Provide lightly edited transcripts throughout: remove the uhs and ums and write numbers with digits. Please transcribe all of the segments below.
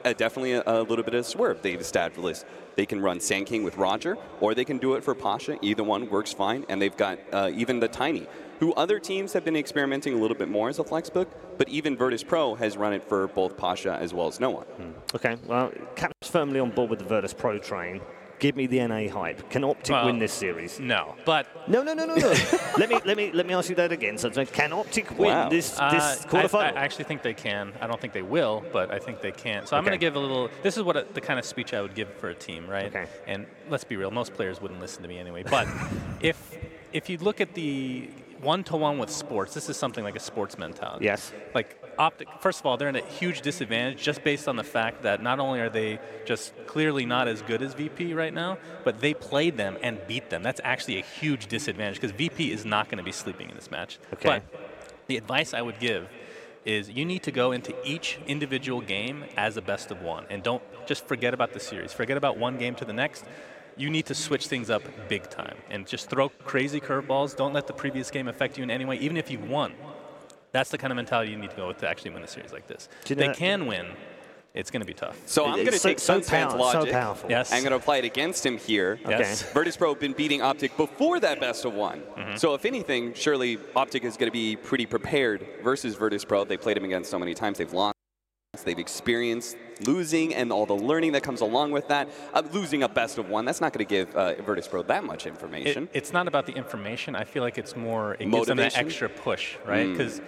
definitely a little bit of swerve. They've established they can run Sand King with Roger, or they can do it for Pasha. Either one works fine, and they've got even the Tiny, who other teams have been experimenting a little bit more as a flexbook, but even Virtus Pro has run it for both Pasha as well as no one. Okay, well, Cap's firmly on board with the Virtus Pro train. Give me the NA hype. Can Optic win this series? No, but no. let me ask you that again. So, can Optic win this quarterfinal? I actually think they can. I don't think they will, but I think they can. So I'm going to give a little. This is what the kind of speech I would give for a team, right? Okay. And let's be real. Most players wouldn't listen to me anyway. But if you look at the one-to-one with sports, this is something like a sports mentality. Yes. Like Optic, first of all, they're in a huge disadvantage just based on the fact that not only are they just clearly not as good as VP right now, but they played them and beat them. That's actually a huge disadvantage because VP is not going to be sleeping in this match. Okay. But the advice I would give is you need to go into each individual game as a best of one, and don't just forget about the series. Forget about one game to the next. You need to switch things up big time and just throw crazy curveballs. Don't let the previous game affect you in any way, even if you've won. That's the kind of mentality you need to go with to actually win a series like this. They can win. It's going to be tough. So I'm going to take Sunspam's logic. So powerful. Yes. I'm going to apply it against him here. Yes. Virtus Pro have been beating Optic before that best of one. So if anything, surely Optic is going to be pretty prepared versus Virtus Pro. They played him against so many times. They've lost. They've experienced losing and all the learning that comes along with that. Losing a best of one, that's not going to give Virtus Pro that much information. It's not about the information. I feel like it's more, it gives them that extra push, right? Because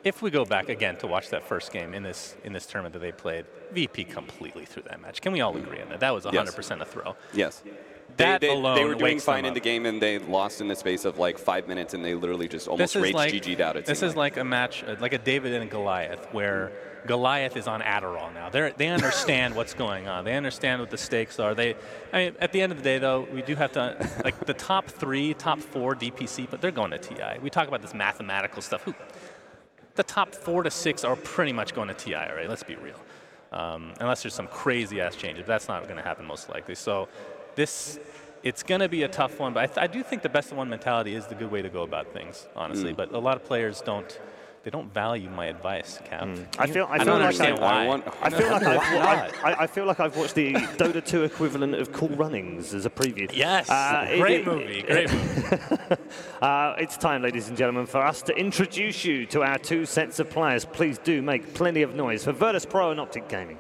if we go back again to watch that first game in this tournament that they played, VP completely threw that match. Can we all agree on that? That was 100% a throw. Yes. That alone they were doing fine in up. the game, and they lost in the space of like 5 minutes, and they literally just almost GG'd out. This is like a match, like a David and a Goliath, where Goliath is on Adderall now. They understand what's going on. They understand what the stakes are. I mean, at the end of the day, though, we do have to, like the top 3, top 4 DPC, but they're going to TI. We talk about this mathematical stuff. The top 4 to 6 are pretty much going to TI, right? Let's be real. Unless there's some crazy-ass changes. That's not going to happen most likely. So it's going to be a tough one, but I do think the best of one mentality is the good way to go about things, honestly. But a lot of players don't value my advice, Cap. I feel like I've watched the Dota 2 equivalent of Cool Runnings as a preview. Yes, great movie. It's time, ladies and gentlemen, for us to introduce you to our 2 sets of players. Please do make plenty of noise for Virtus Pro and Optic Gaming.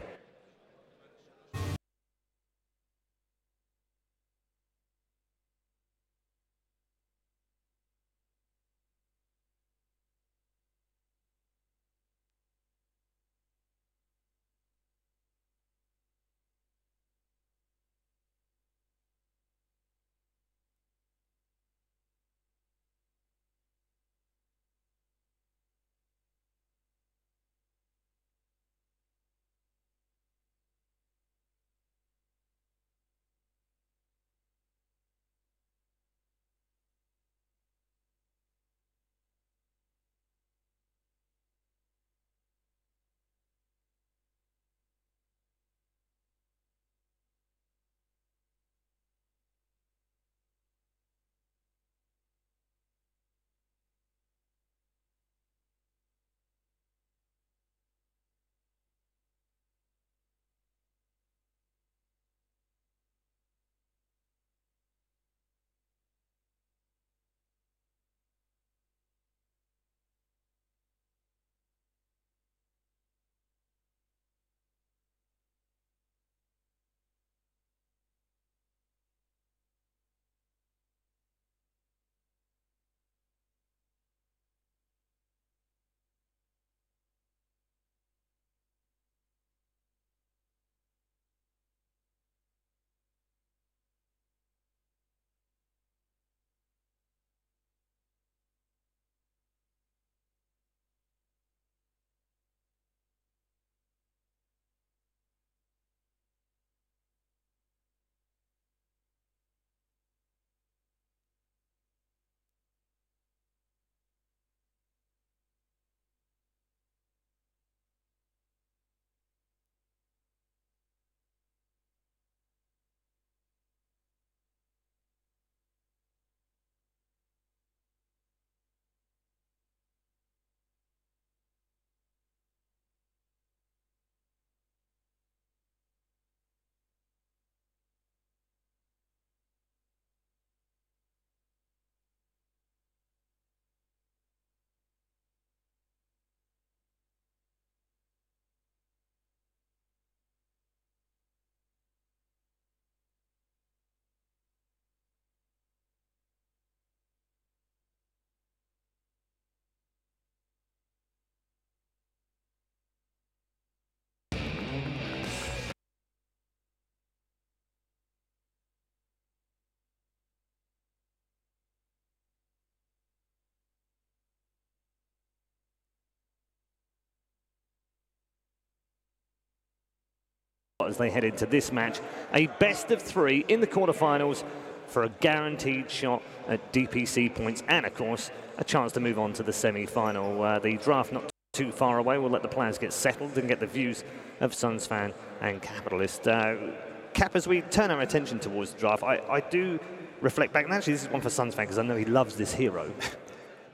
as they head into this match. A best of 3 in the quarterfinals for a guaranteed shot at DPC points and, of course, a chance to move on to the semi-final. The draft not too far away. We'll let the players get settled and get the views of Suns fan and Capitalist. Cap, as we turn our attention towards the draft, I do reflect back, and actually this is one for Suns fan because I know he loves this hero.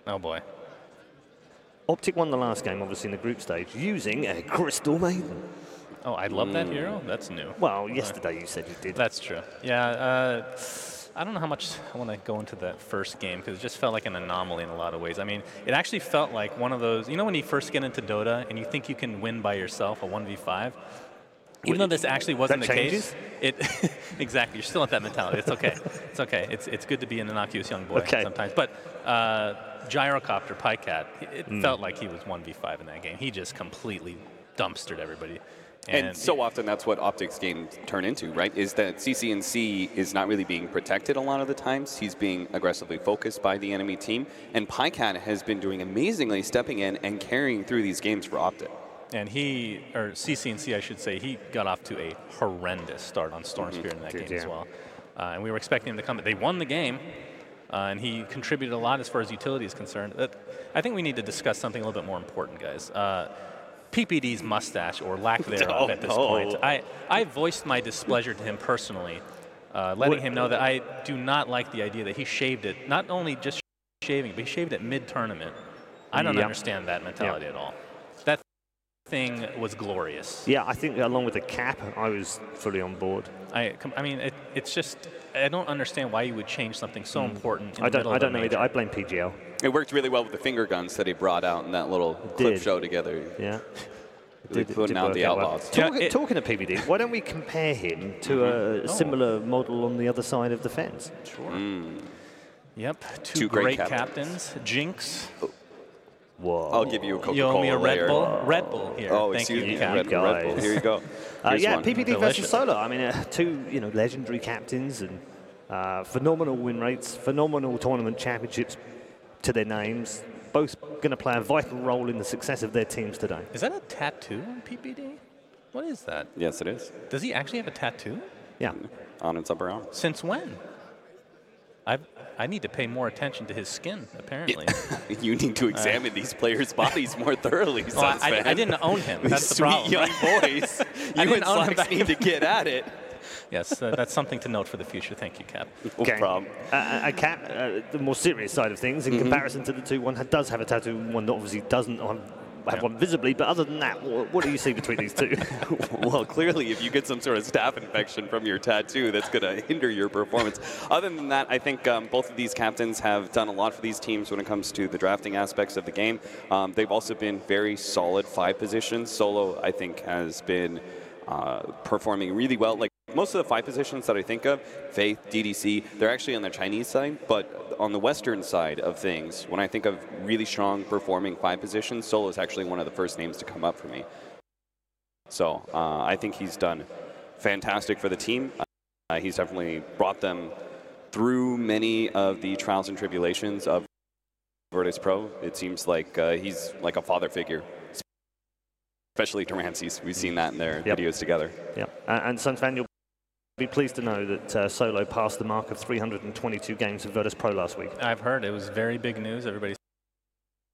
Oh boy. Optic won the last game, obviously, in the group stage, using a Crystal Maiden. Oh, I love that hero? That's new. Well, yesterday you said you did. That's true. Yeah, I don't know how much I want to go into that first game because it just felt like an anomaly in a lot of ways. I mean, it actually felt like one of those, you know when you first get into Dota and you think you can win by yourself, a 1v5? Even though this actually wasn't the case, exactly. You're still at that mentality. It's okay. It's okay. It's good to be an innocuous young boy sometimes. But Gyrocopter Pycat, it felt like he was 1v5 in that game. He just completely dumpstered everybody. And so often that's what Optic's games turn into, right? Is that CCNC is not really being protected a lot of the times. He's being aggressively focused by the enemy team. And Pycat has been doing amazingly, stepping in and carrying through these games for Optic. And or CCNC, I should say, he got off to a horrendous start on Storm Spirit in that game as well. And we were expecting him to come. They won the game, and he contributed a lot as far as utility is concerned. I think we need to discuss something a little bit more important, guys. PPD's mustache, or lack thereof at this point. I voiced my displeasure to him personally, letting him know that I do not like the idea that he shaved it, not only just shaving, but he shaved it mid-tournament. I don't understand that mentality at all. That thing was glorious. Yeah, I think along with the cap, I was fully on board. I mean, it's just, I don't understand why you would change something so important in I don't know either. I blame PGL. It worked really well with the finger guns that he brought out in that little clip show together. Yeah. Really putting out the outlaws. Talking of PPD, why don't we compare him to a similar model on the other side of the fence? Sure. Yep, two great captains. Jinx. Whoa. I'll give you a Coca-Cola. You owe me a Red Bull? Whoa. Red Bull here. Oh, Thank you, me. Cap. Red Bull. Here you go. Yeah, one. PPD Delicious. versus Solo. I mean, two legendary captains and phenomenal win rates, phenomenal tournament championships to their names. Both going to play a vital role in the success of their teams today. Is that a tattoo on PPD? What is that? Yes, it is. Does he actually have a tattoo? Yeah. On its upper arm. Since when? I need to pay more attention to his skin, apparently. You need to examine these players' bodies more thoroughly, well, I didn't own him. That's the Sweet problem. young boys. You and Slacks need to get at it. Yes, that's something to note for the future. Thank you, Cap. No problem. Cap, the more serious side of things, in comparison to the two, one does have a tattoo, one that obviously doesn't have one visibly, but other than that, what do you see between these two? Well, clearly, if you get some sort of staph infection from your tattoo, that's going to hinder your performance. Other than that, I think both of these captains have done a lot for these teams when it comes to the drafting aspects of the game. They've also been very solid 5 positions. Solo, I think, has been performing really well. Like most of the 5 positions that I think of, Faith, DDC, they're actually on the Chinese side, but on the Western side of things, when I think of really strong performing 5 positions, Solo is actually one of the first names to come up for me. So I think he's done fantastic for the team. He's definitely brought them through many of the trials and tribulations of Virtus Pro. It seems like he's like a father figure, especially to Ramses. We've seen that in their videos together. Yep. And Sunfan, you'll be pleased to know that Solo passed the mark of 322 games of Virtus Pro last week. I've heard it was very big news. Everybody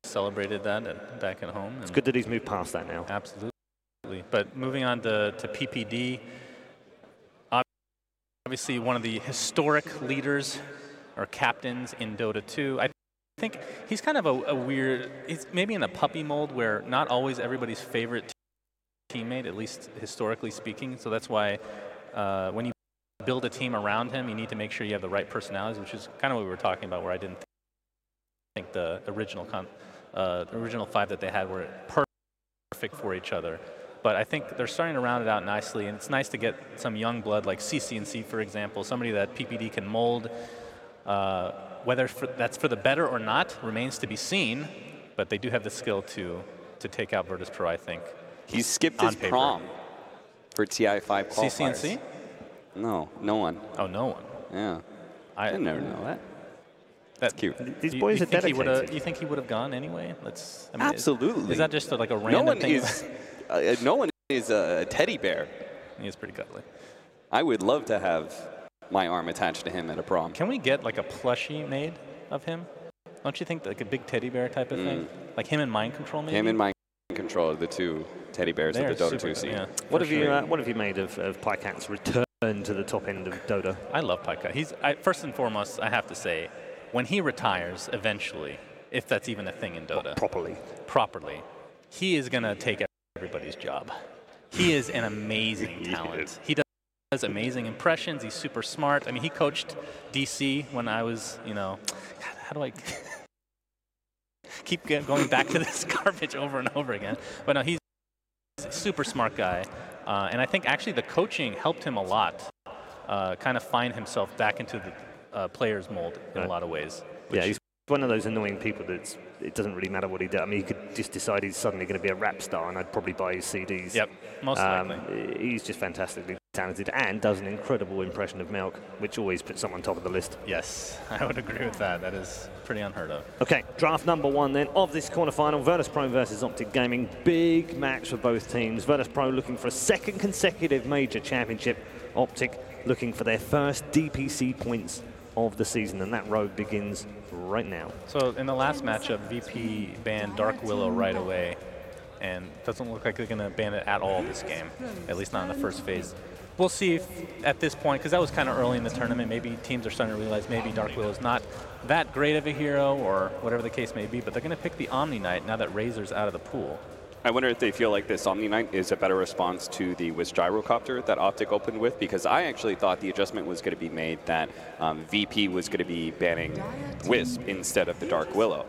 celebrated that back at home. It's good that he's moved past that now. Absolutely. But moving on to PPD, obviously one of the historic leaders or captains in Dota 2. I think he's kind of a weird, he's maybe in a puppy mold where not always everybody's favorite teammate, at least historically speaking. So that's why when you build a team around him, you need to make sure you have the right personalities, which is kind of what we were talking about, where I didn't think the original 5 that they had were perfect for each other. But I think they're starting to round it out nicely, and it's nice to get some young blood like CCNC, for example, somebody that PPD can mold. Whether that's for the better or not remains to be seen, but they do have the skill to take out Virtus Pro, I think. He skipped his prom for TI5 qualifiers. CCNC? No, no one. Oh, no one. Yeah. I never know that. That's cute. These boys are dedicated. You think he would have gone anyway? I mean, absolutely. Is that just like a random thing? No one is a teddy bear. He is pretty cuddly. I would love to have my arm attached to him at a prom. Can we get like a plushie made of him? Don't you think like a big teddy bear type of thing? Like him and Mind Control maybe? Him and Mind Control are the two teddy bears of the Dota 2 scene. Yeah, what have you made of Pycat's return to the top end of Dota? I love Pycat. First and foremost, I have to say, when he retires eventually, if that's even a thing in Dota. Properly, he is going to take everybody's job. He is an amazing talent. He does amazing impressions. He's super smart. I mean, he coached DC when I was, how do I keep going back to this garbage over and over again? But no, he's a super smart guy. And I think actually the coaching helped him a lot, kind of find himself back into the player's mold in a lot of ways. Yeah, he's one of those annoying people that it doesn't really matter what he does. I mean, he could just decide he's suddenly going to be a rap star, and I'd probably buy his CDs. Yep, most likely. He's just fantastically talented and does an incredible impression of Milk, which always puts someone top of the list. Yes, I would agree with that. That is pretty unheard of. Okay, draft number 1 then of this quarterfinal, Virtus.pro versus Optic Gaming. Big match for both teams. Virtus.pro looking for a second consecutive major championship. Optic looking for their first DPC points of the season, and that road begins right now. So in the last matchup, VP banned Dark Willow right away, and doesn't look like they're going to ban it at all this game, at least not in the first phase. We'll see if at this point, because that was kind of early in the tournament, maybe teams are starting to realize maybe Dark Willow is not that great of a hero or whatever the case may be, but they're going to pick the Omni Knight now that Razor's out of the pool. I wonder if they feel like this Omni Knight is a better response to the Wisp Gyrocopter that Optic opened with, because I actually thought the adjustment was going to be made that VP was going to be banning Wisp instead of the Dark Willow.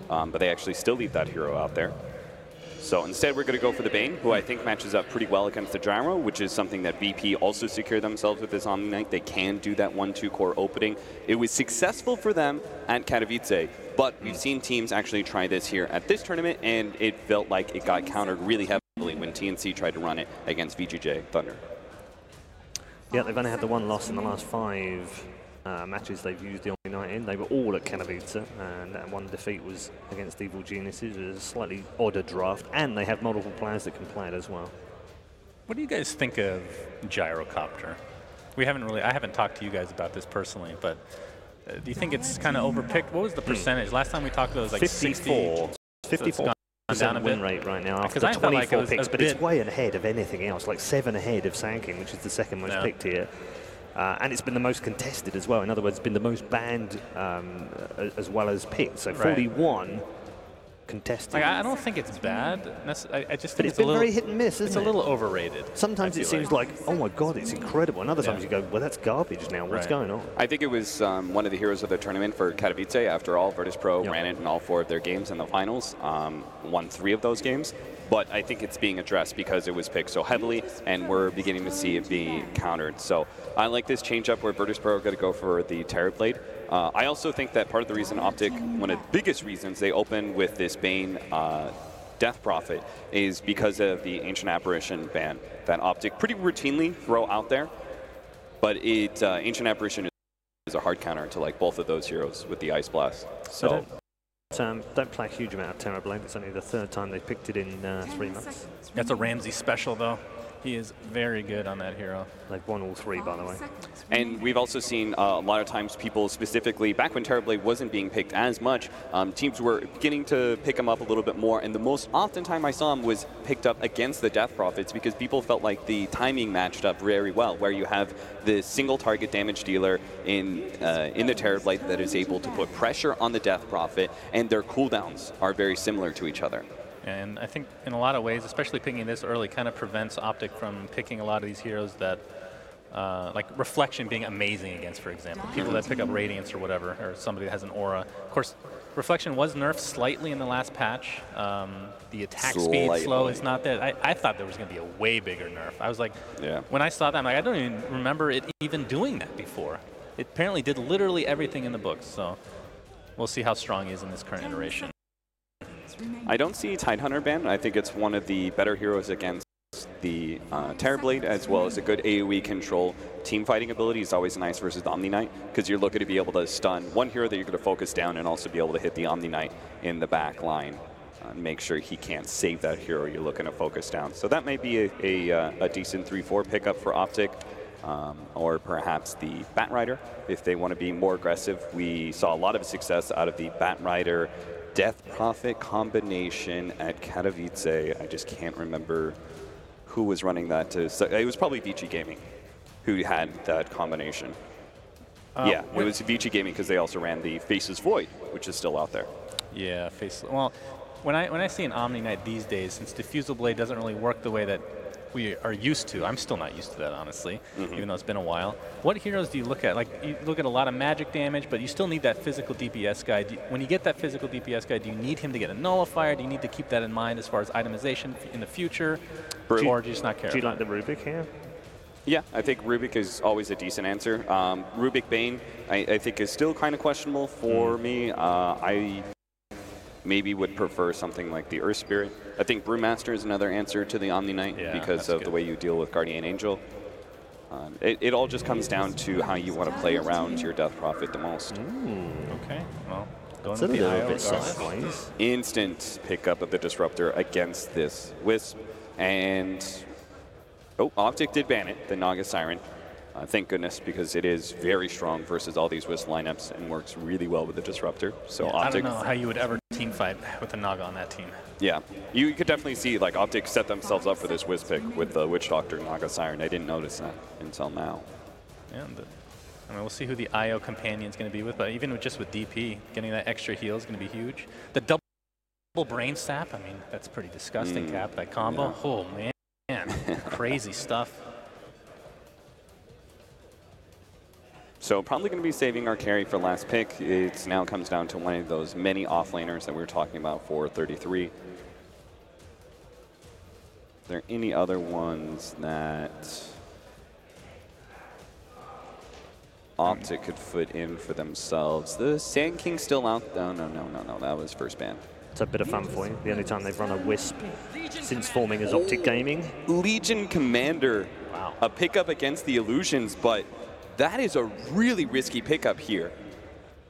But they actually still leave that hero out there. So instead we're going to go for the Bane, who I think matches up pretty well against the Gyro, which is something that VP also secured themselves with this Omni Knight. They can do that 1-2 core opening. It was successful for them at Katowice, but we've seen teams actually try this here at this tournament, and it felt like it got countered really heavily when TNC tried to run it against VGJ Thunder. Yeah, they've only had the one loss in the last 5 matches they've used the Omni Knight in. They were all at Katowice, and that one defeat was against Evil Geniuses. It was a slightly odder draft, and they have multiple players that can play it as well. What do you guys think of Gyrocopter? I haven't talked to you guys about this personally, but do you think it's kind of overpicked? What was the percentage? Last time we talked, it was like 54. 54 down a win rate right now after 24 picks, but it's way ahead of anything else, like 7 ahead of Sanking, which is the second most picked here. And it's been the most contested as well. In other words, it's been the most banned as well as picked. So 41 contested. Like, I don't think it's bad. I just think it's been very hit and miss, isn't it? It's a little overrated. Sometimes it seems like, oh my God, it's incredible. And other times you go, well, that's garbage now. What's going on? I think it was one of the heroes of the tournament for Katowice. After all, Virtus.pro ran it in all 4 of their games in the finals, won 3 of those games. But I think it's being addressed because it was picked so heavily, and we're beginning to see it be countered. So I like this change-up where Virtus.pro are going to go for the Terrorblade. I also think that part of the reason Optic, one of the biggest reasons they opened with this Bane Death Prophet, is because of the Ancient Apparition ban that Optic pretty routinely throw out there. But Ancient Apparition is a hard counter to like both of those heroes with the Ice Blast. So. Don't play a huge amount of Terrorblade. It's only the 3rd time they've picked it in 3 months. That's a Ramsey special, though. He is very good on that hero. They've won all 3, by the way. And we've also seen a lot of times people specifically, back when Terrorblade wasn't being picked as much, teams were beginning to pick him up a little bit more. And the most often time I saw him was picked up against the Death Prophets because people felt like the timing matched up very well, where you have the single target damage dealer in the Terrorblade that is able to put pressure on the Death Prophet, and their cooldowns are very similar to each other. And I think in a lot of ways, especially picking this early, kind of prevents Optic from picking a lot of these heroes that, like Reflection being amazing against, for example. People that pick up Radiance or whatever, or somebody that has an aura. Of course, Reflection was nerfed slightly in the last patch. The attack speed slow is not there. I thought there was going to be a way bigger nerf. I was like, when I saw that, I'm like, I don't even remember it even doing that before. It apparently did literally everything in the books, so we'll see how strong he is in this current iteration. I don't see Tidehunter ban. I think it's one of the better heroes against the Terrorblade, as well as a good AoE control. Team fighting ability is always nice versus the Omni Knight, because you're looking to be able to stun one hero that you're going to focus down and also be able to hit the Omni Knight in the back line. make sure he can't save that hero you're looking to focus down. So that might be a decent 3-4 pickup for Optic, or perhaps the Bat Rider if they want to be more aggressive. We saw a lot of success out of the Bat Rider Death Prophet combination at Katowice. I just can't remember who was running that. It was probably Vici Gaming who had that combination. Yeah, it was Vici Gaming because they also ran the Faces Void, which is still out there. Yeah, well, when I see an Omni Knight these days, since Diffusal Blade doesn't really work the way that we are used to, I'm still not used to that, honestly, even though it's been a while. What heroes do you look at? Like, you look at a lot of magic damage, but you still need that physical DPS guy. When you get that physical DPS guy, do you need him to get a nullifier? Do you need to keep that in mind as far as itemization in the future? Or do you just not care? Do you like the Rubik here? Yeah, I think Rubik is always a decent answer. Rubik Bane, I think, is still kind of questionable for me. I maybe would prefer something like the Earth Spirit. I think Brewmaster is another answer to the Omni Knight because of the way you deal with Guardian Angel. It all just comes down to how you want to play around your Death Prophet the most. Okay, well, going It's a with the little IO bit regardless. sideways. Instant pickup of the Disruptor against this Wisp. And, Optic did ban it, the Naga Siren. Thank goodness, because it is very strong versus all these Wisp lineups and works really well with the Disruptor. So Yeah, Optic, I don't know how you would ever team fight with a Naga on that team. yeah, you could definitely see like Optic set themselves up for this Wisp pick with the Witch Doctor Naga Siren. I didn't notice that until now. Yeah, I mean, we'll see who the IO companion is going to be with, but even just with DP, getting that extra heal is going to be huge. The double brain sap, I mean, that's pretty disgusting, Cap. That combo, Yeah. oh man, crazy stuff. So probably going to be saving our carry for last pick. It now comes down to one of those many offlaners that we were talking about for 33. Are there any other ones that Optic could fit in for themselves? The Sand King's still out. Oh, no. That was first ban. It's a bit of fun for you. The only time they've run a Wisp since forming as Optic Gaming. Legion Commander. Wow. A pickup against the Illusions, but that is a really risky pickup here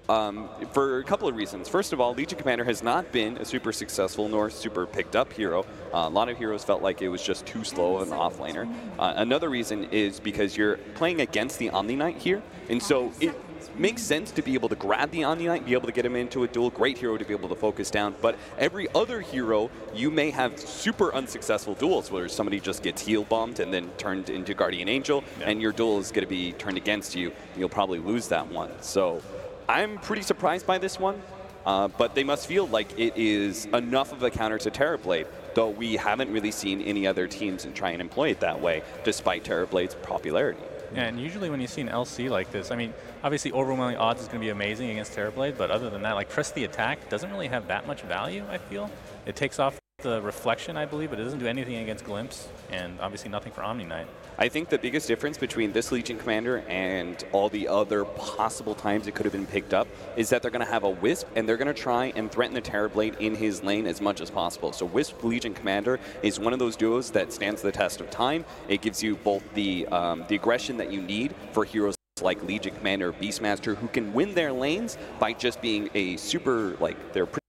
for a couple of reasons. First of all, Legion Commander has not been a super successful nor super picked up hero. A lot of heroes felt like it was just too slow of an offlaner. Another reason is because you're playing against the Omni Knight here, and so it makes sense to be able to grab the Omni Knight, be able to get him into a duel. Great hero to be able to focus down. But every other hero, you may have super unsuccessful duels where somebody just gets heal bombed and then turned into Guardian Angel, and your duel is going to be turned against you. And you'll probably lose that one. So I'm pretty surprised by this one. But they must feel like it is enough of a counter to Terrorblade, though we haven't really seen any other teams try and employ it that way, despite Terrorblade's popularity. Yeah, and usually when you see an LC like this, I mean, obviously overwhelming odds is going to be amazing against Terrorblade, but other than that, like press the attack doesn't really have that much value, I feel. It takes off the reflection, I believe, but it doesn't do anything against Glimpse, and obviously nothing for Omni Knight. I think the biggest difference between this Legion Commander and all the other possible times it could have been picked up is that they're going to have a Wisp, and they're going to try and threaten the Terrorblade in his lane as much as possible. So Wisp Legion Commander is one of those duos that stands the test of time. It gives you both the aggression that you need for heroes like Legion Commander or Beastmaster, who can win their lanes by just being a super, like, they're pretty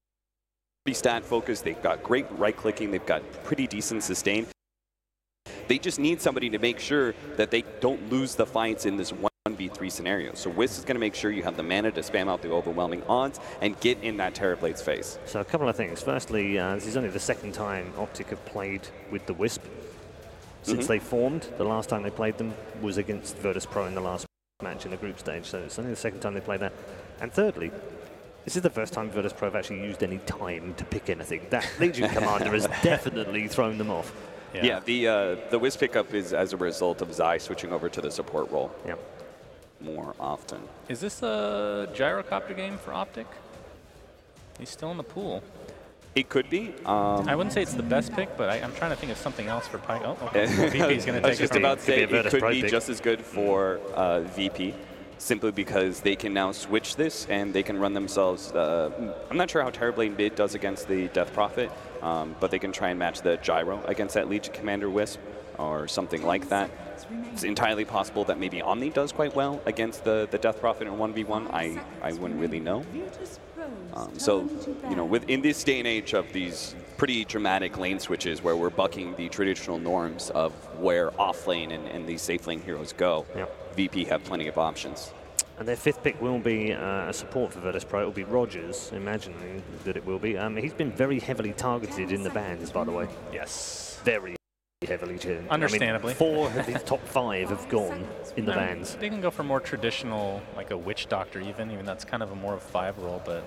stat focused, they've got great right clicking, they've got pretty decent sustain. They just need somebody to make sure that they don't lose the fights in this 1v3 scenario. So Wisp is going to make sure you have the mana to spam out the overwhelming odds and get in that Terrorblade's face. So a couple of things. Firstly, this is only the second time Optic have played with the Wisp since they formed. The last time they played them was against Virtus Pro in the last match in the group stage, so it's only the second time they played that. And thirdly, this is the first time Virtus Pro have actually used any time to pick anything. That Legion Commander has definitely thrown them off. Yeah, the Wisp pickup is as a result of Zai switching over to the support role more often. Is this a gyrocopter game for Optic? He's still in the pool. It could be. I wouldn't say it's the best pick, but I'm trying to think of something else for Pike. Oh, okay. VP's going to take I was just about to say Could be a it could Pro be pick. just as good for VP, simply because they can now switch this and they can run themselves. I'm not sure how Terrorblade mid does against the Death Prophet, but they can try and match the gyro against that Legion Commander Wisp or something like that. It's entirely possible that maybe Omni does quite well against the Death Prophet in 1v1. I wouldn't really know. So, you know, in this day and age of these pretty dramatic lane switches where we're bucking the traditional norms of where off lane and these safe lane heroes go, VP have plenty of options. And their 5th pick will be a support for Virtus.pro. It will be Rogers, imagining that it will be. He's been very heavily targeted in the bans, by the way. Yes. Very heavily targeted. Understandably. I mean, 4 of his top 5 have gone in the bans. They can go for more traditional, like a Witch Doctor even that's kind of a more of a 5 role, but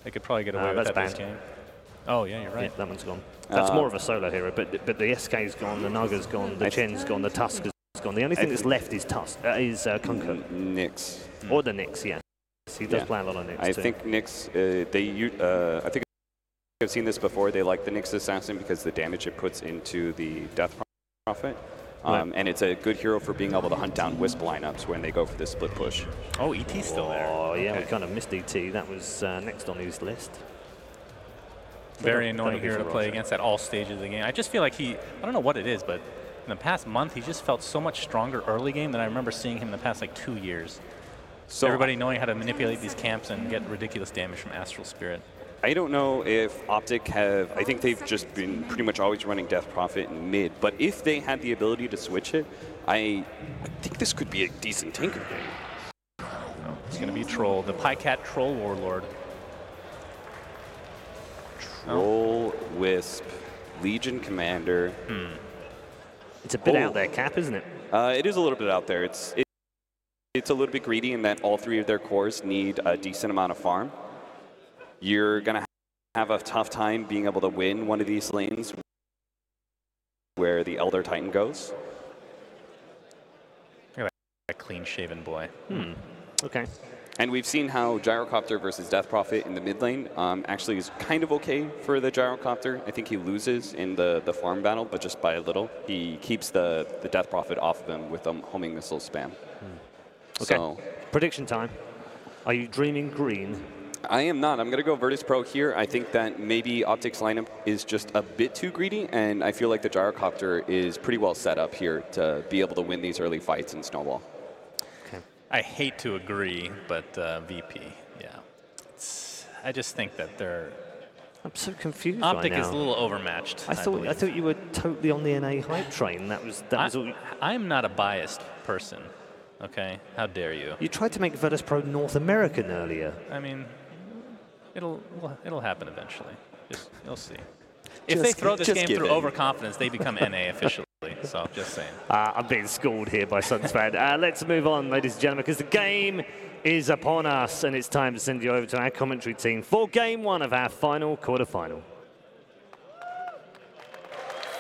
they could probably get away with that this game. Oh, yeah, you're right. Yeah, that one's gone. That's more of a solo hero, but the SK's gone, the Naga's gone, the Chen's gone, the Tusk gone. The only thing that's left is Kunko. Nyx. Or the Nyx, yeah. He does play a lot on Nyx, I think Nyx, I think I've seen this before. They like the Nyx Assassin because the damage it puts into the Death Prophet. And it's a good hero for being able to hunt down Wisp lineups when they go for the split push. Oh, ET's still there. Oh, yeah, we kind of missed ET. That was next on his list. Very annoying hero to play against at all stages of the game. I just feel like I don't know what it is, but in the past month, he just felt so much stronger early game than I remember seeing him in the past, like, 2 years. So everybody knowing how to manipulate these camps and get ridiculous damage from Astral Spirit. I don't know if Optic I think they've just been pretty much always running Death Prophet in mid, but if they had the ability to switch it, I think this could be a decent Tinker game. It's going to be Troll, the Pycat Troll Warlord. Troll, Wisp, Legion Commander. It's a bit out there, Cap, isn't it? It is a little bit out there. It's a little bit greedy in that all 3 of their cores need a decent amount of farm. You're going to have a tough time being able to win one of these lanes where the Elder Titan goes. Look at that clean-shaven boy. Okay. And we've seen how Gyrocopter versus Death Prophet in the mid lane actually is kind of okay for the Gyrocopter. I think he loses in the farm battle, but just by a little. He keeps the Death Prophet off of him with homing missile spam. Okay. So, prediction time. Are you dreaming green? I am not. I'm going to go Virtus.pro here. I think that maybe Optic's lineup is just a bit too greedy, and I feel like the Gyrocopter is pretty well set up here to be able to win these early fights in Snowball. Okay. I hate to agree, but VP, yeah. I just think that they're... I'm so confused Optic right now. is a little overmatched, I thought you were totally on the NA hype train. That was all. I'm not a biased person, okay? How dare you? You tried to make Virtus.pro North American earlier. I mean... It'll happen eventually. You'll see. If they throw this game through overconfidence, they become NA officially. So just saying. I'm being schooled here by Suns fan. Let's move on, ladies and gentlemen, because the game is upon us, and it's time to send you over to our commentary team for Game 1 of our final quarterfinal.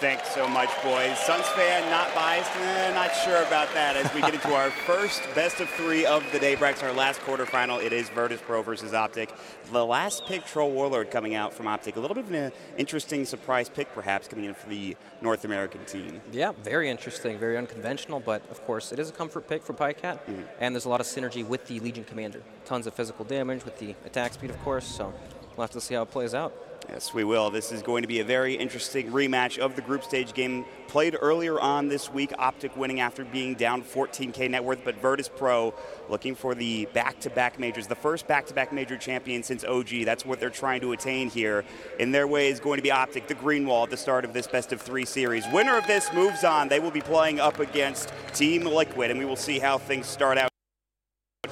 Thanks so much, boys. Suns fan, not biased, not sure about that. As we get into our first best of 3 of the day, Brax, our last quarterfinal, it is Virtus.pro versus Optic. The last pick, Troll Warlord, coming out from Optic. A little bit of an interesting surprise pick, perhaps, coming in for the North American team. Yeah, very interesting, very unconventional, but of course, it is a comfort pick for Pycat, and there's a lot of synergy with the Legion Commander. Tons of physical damage with the attack speed, of course, so we'll have to see how it plays out. Yes, we will. This is going to be a very interesting rematch of the group stage game played earlier on this week. Optic winning after being down 14K net worth, but Virtus.pro looking for the back-to-back majors, the first back-to-back major champion since OG. That's what they're trying to attain here. In their way is going to be Optic, the green wall at the start of this best of 3 series. Winner of this moves on. They will be playing up against Team Liquid, and we will see how things start out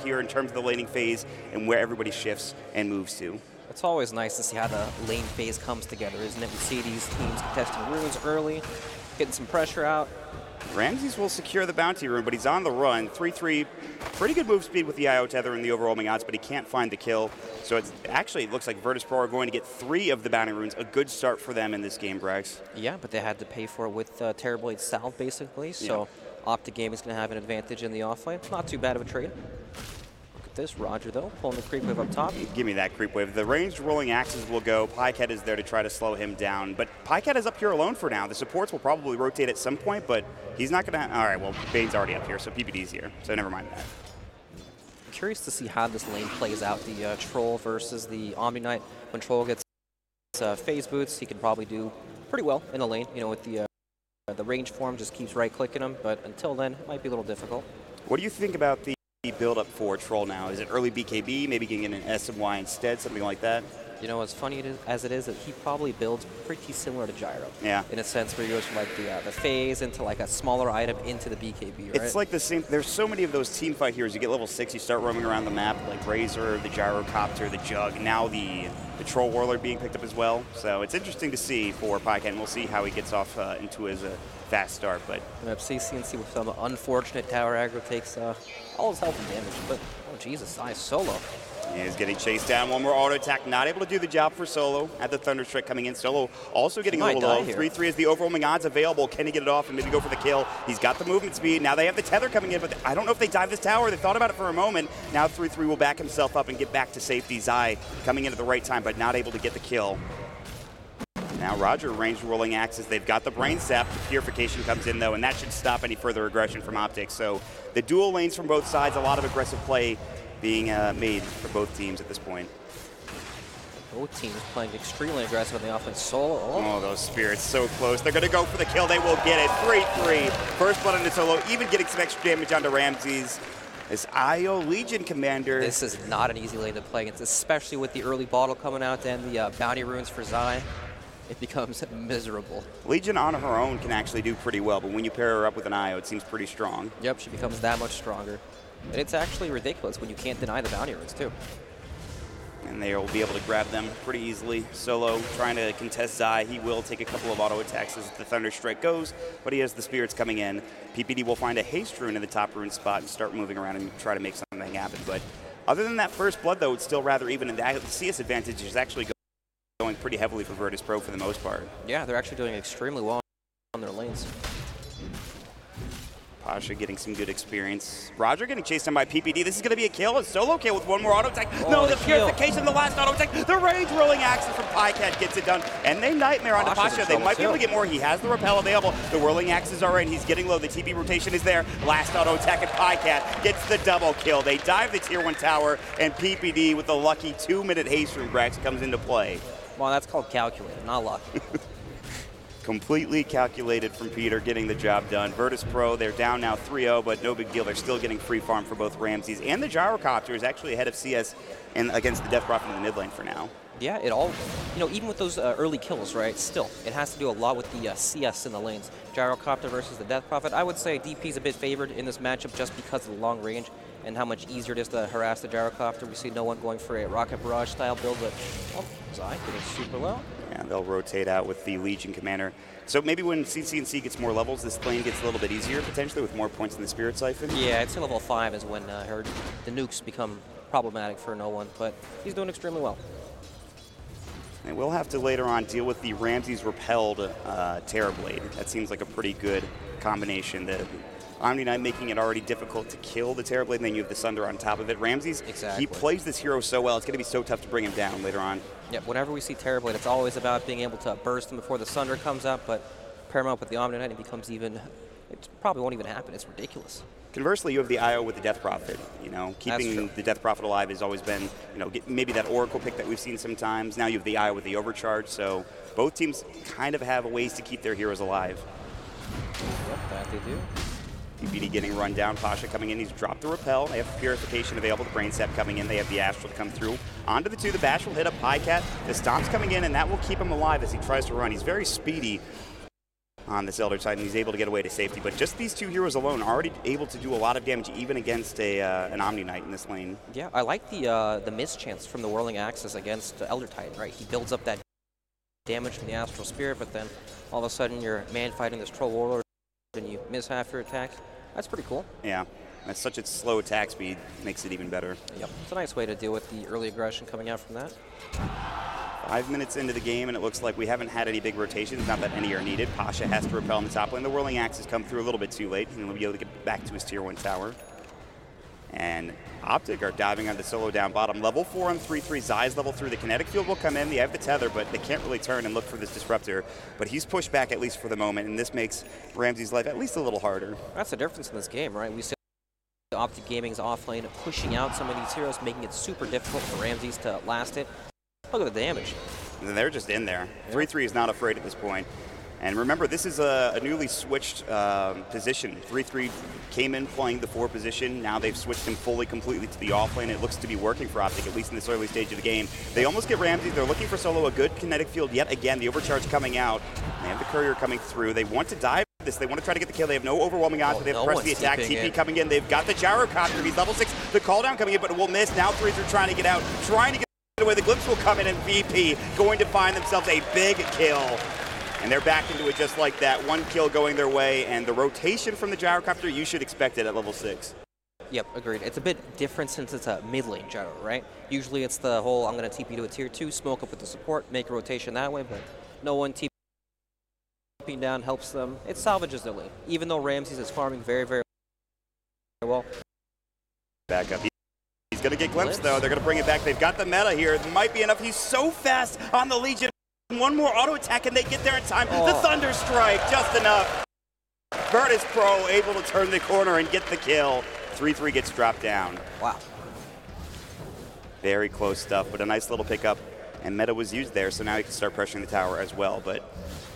here in terms of the laning phase and where everybody shifts and moves to. It's always nice to see how the lane phase comes together, isn't it? We see these teams contesting runes early, getting some pressure out. Ramses will secure the bounty rune, but he's on the run. 3-3, pretty good move speed with the IO tether and the overwhelming odds, but he can't find the kill. So it looks like Virtus.pro are going to get 3 of the bounty runes. A good start for them in this game, Brax. Yeah, but they had to pay for it with Terrorblade Salve, basically. So Optic Game is going to have an advantage in the offlane. Not too bad of a trade. This Roger, though, pulling the creep wave up top. Give me that creep wave. The ranged rolling axes will go. Pycat is there to try to slow him down, but Pycat is up here alone for now. The supports will probably rotate at some point, but he's not going to... All right, well, Bane's already up here, so PPD's here, so never mind that. I'm curious to see how this lane plays out, the Troll versus the Omni Knight. When Troll gets phase boots, he can probably do pretty well in the lane. You know, with the range form, just keeps right-clicking him, but until then, it might be a little difficult. What do you think about the build-up for Troll now? Is it early BKB, maybe getting an SMY instead, something like that? You know, as funny as it is, that he probably builds pretty similar to Gyro. Yeah. In a sense where he goes from like the phase into like a smaller item into the BKB, right? It's like the same. There's so many of those team fight heroes. You get level 6, you start roaming around the map, like Razor, the Gyrocopter, the Jug, now the Troll Warlord being picked up as well. So it's interesting to see for Pyken. We'll see how he gets off into his fast start. But CCNC with some unfortunate tower aggro takes all his health and damage. But, oh Jesus, nice solo. He is getting chased down. One more auto attack, not able to do the job for Solo at the Thunderstrike coming in. Solo also getting a little low. 3-3 is the overwhelming odds available. Can he get it off and maybe go for the kill? He's got the movement speed. Now they have the tether coming in, but I don't know if they dive this tower. They thought about it for a moment. Now 3-3 will back himself up and get back to safety. Zai coming in at the right time, but not able to get the kill. Now Roger ranged rolling axes. They've got the brain sap. The purification comes in though, and that should stop any further aggression from Optic. So the dual lanes from both sides, a lot of aggressive play being made for both teams at this point. Both teams playing extremely aggressive on the offense. Solo. Oh, those spirits so close. They're going to go for the kill. They will get it. 3-3. First blood into Solo, even getting some extra damage onto Ramses. This IO Legion commander. This is not an easy lane to play against, especially with the early bottle coming out and the bounty runes for Zai. It becomes miserable. Legion on her own can actually do pretty well, but when you pair her up with an IO, it seems pretty strong. Yep, she becomes that much stronger. And it's actually ridiculous when you can't deny the bounty runes, too. And they will be able to grab them pretty easily. Solo trying to contest Zai. He will take a couple of auto attacks as the Thunder Strike goes, but he has the spirits coming in. PPD will find a haste rune in the top rune spot and start moving around and try to make something happen. But other than that first blood, though, it's still rather even. And the CS advantage is actually going pretty heavily for Virtus Pro for the most part. Yeah, they're actually doing extremely well on their lanes. Pasha getting some good experience. Roger getting chased down by PPD. This is going to be a kill, a solo kill with one more auto attack. Oh, no, the purification, the last auto attack. The range rolling axes from Pycat gets it done. And they nightmare onto Pasha. They might be able to get more. He has the repel available. The whirling axes are in. He's getting low. The TP rotation is there. Last auto attack, and Pycat gets the double kill. They dive the tier 1 tower, and PPD with the lucky 2-minute haste from Grax comes into play. Well, that's called calculated, not luck. Completely calculated from Peter, getting the job done. Virtus Pro, they're down now 3-0, but no big deal. They're still getting free farm for both Ramses, and the Gyrocopter is actually ahead of CS and against the Death Prophet in the mid lane for now. Yeah, it all, even with those early kills, right, still, it has to do a lot with the CS in the lanes. Gyrocopter versus the Death Prophet. I would say DP's a bit favored in this matchup just because of the long range and how much easier it is to harass the Gyrocopter. We see no one going for a Rocket Barrage style build, but Zai getting super low. Yeah, they'll rotate out with the Legion commander. So maybe when CCNC gets more levels, this lane gets a little bit easier, potentially with more points in the Spirit Siphon. Yeah, I'd say level 5 is when the nukes become problematic for no one, but he's doing extremely well. And we'll have to later on deal with the Ramses repelled Terrorblade. That seems like a pretty good combination. The Omni Knight making it already difficult to kill the Terrorblade, and then you have the Sunder on top of it. Ramses, he plays this hero so well, it's going to be so tough to bring him down later on. Yep, whenever we see Terrorblade, it's always about being able to burst him before the Sunder comes up, but pair him up with the Omni Knight, it becomes even, it probably won't even happen. It's ridiculous. Conversely, you have the IO with the Death Prophet. Keeping the Death Prophet alive has always been, maybe that Oracle pick that we've seen sometimes. Now you have the IO with the Overcharge, so both teams kind of have ways to keep their heroes alive. Yep, that they do. PPD getting run down. Pasha coming in. He's dropped the repel. They have Purification available. The Brain Sap coming in. They have the Astral to come through. Onto the 2. The Bash will hit up Pycat. The Stomp's coming in, and that will keep him alive as he tries to run. He's very speedy on this Elder Titan. He's able to get away to safety. But just these 2 heroes alone are already able to do a lot of damage, even against an Omni Knight in this lane. Yeah, I like the mischance from the Whirling Axis against Elder Titan, right? He builds up that damage from the Astral Spirit, but then all of a sudden you're man-fighting this Troll Warlord and you miss half your attack. That's pretty cool. Yeah, that's such a slow attack speed, makes it even better. Yep, it's a nice way to deal with the early aggression coming out from that. 5 minutes into the game, and it looks like we haven't had any big rotations, not that any are needed. Pasha has to repel in the top lane. The Whirling Axes come through a little bit too late, and he'll be able to get back to his tier 1 tower. And Optic are diving onto Solo down bottom. Level 4 on 3-3. Zai's level 3. The kinetic field will come in. They have the tether, but they can't really turn and look for this disruptor. But he's pushed back at least for the moment, and this makes Ramses' life at least a little harder. That's the difference in this game, right? We see Optic Gaming's offlane pushing out some of these heroes, making it super difficult for Ramses to last it. Look at the damage. And they're just in there. 3-3 is not afraid at this point. And remember, this is a newly switched position. 3-3 came in playing the 4 position. Now they've switched him fully, completely to the off lane. It looks to be working for Optic, at least in this early stage of the game. They almost get Ramsey. They're looking for Solo, a good kinetic field yet again. The overcharge coming out. They have the courier coming through. They want to dive this. They want to try to get the kill. They have no overwhelming odds, but they have to press the attack. TP coming in. They've got the gyrocopter. He's level 6. The call down coming in, but it will miss. Now 3s are trying to get out, trying to get away. The Glimpse will come in, and VP going to find themselves a big kill. And they're back into it just like that. 1 kill going their way, and the rotation from the gyrocopter, you should expect it at level 6. Yep, agreed. It's a bit different since it's a mid lane gyro, right? Usually it's the whole, I'm going to TP to a tier 2, smoke up with the support, make a rotation that way, but no one TPing down helps them. It salvages their lane, even though Ramses is farming very, very well. Back up. He's going to get Glimpse, though. They're going to bring it back. They've got the meta here. It might be enough. He's so fast on the Legion. One more auto attack, and they get there in time. The Thunder Strike, just enough. Virtus Pro able to turn the corner and get the kill. 3-3 gets dropped down. Wow. Very close stuff, but a nice little pickup. And meta was used there, so now he can start pressuring the tower as well. But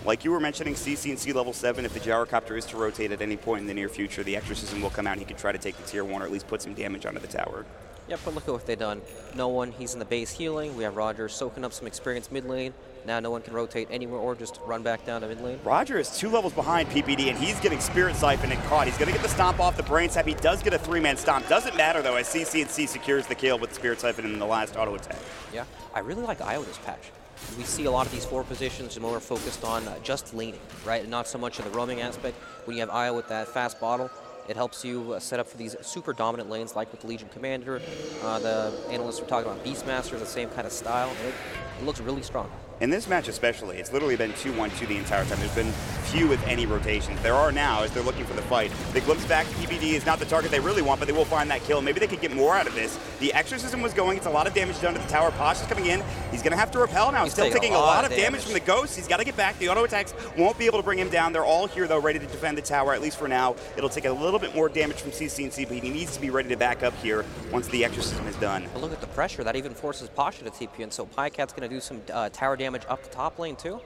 like you were mentioning, CC and C level 7, if the gyrocopter is to rotate at any point in the near future, the Exorcism will come out and he can try to take the tier 1 or at least put some damage onto the tower. Yep, but look at what they've done. No one, he's in the base healing. We have Roger soaking up some experience mid lane. Now no one can rotate anywhere or just run back down to mid lane. Roger is 2 levels behind PPD, and he's getting Spirit Siphon and caught. He's going to get the stomp off the Brain Sap. He does get a 3-man stomp. Doesn't matter, though, as CC and C secures the kill with Spirit Siphon in the last auto attack. Yeah, I really like IO this patch. We see a lot of these 4 positions more focused on just laning, right? And not so much in the roaming aspect. When you have IO with that fast bottle, it helps you set up for these super dominant lanes like with the Legion Commander. The analysts were talking about Beastmaster, the same kind of style. And it looks really strong. In this match especially, it's literally been 2-1-2 the entire time. There's been few, if any, rotations. There are now as they're looking for the fight. The Glimpse back, PBD is not the target they really want, but they will find that kill. Maybe they could get more out of this. The Exorcism was going. It's a lot of damage done to the tower. Posh is coming in. He's going to have to repel now. He's still taking a lot of damage from the Ghost. He's got to get back. The auto attacks won't be able to bring him down. They're all here, though, ready to defend the tower, at least for now. It'll take a little bit more damage from CC and C, but he needs to be ready to back up here once the Exorcism is done. But look at the pressure. That even forces Pasha to TP in, so Pycat's going to do some tower damage up the top lane, too.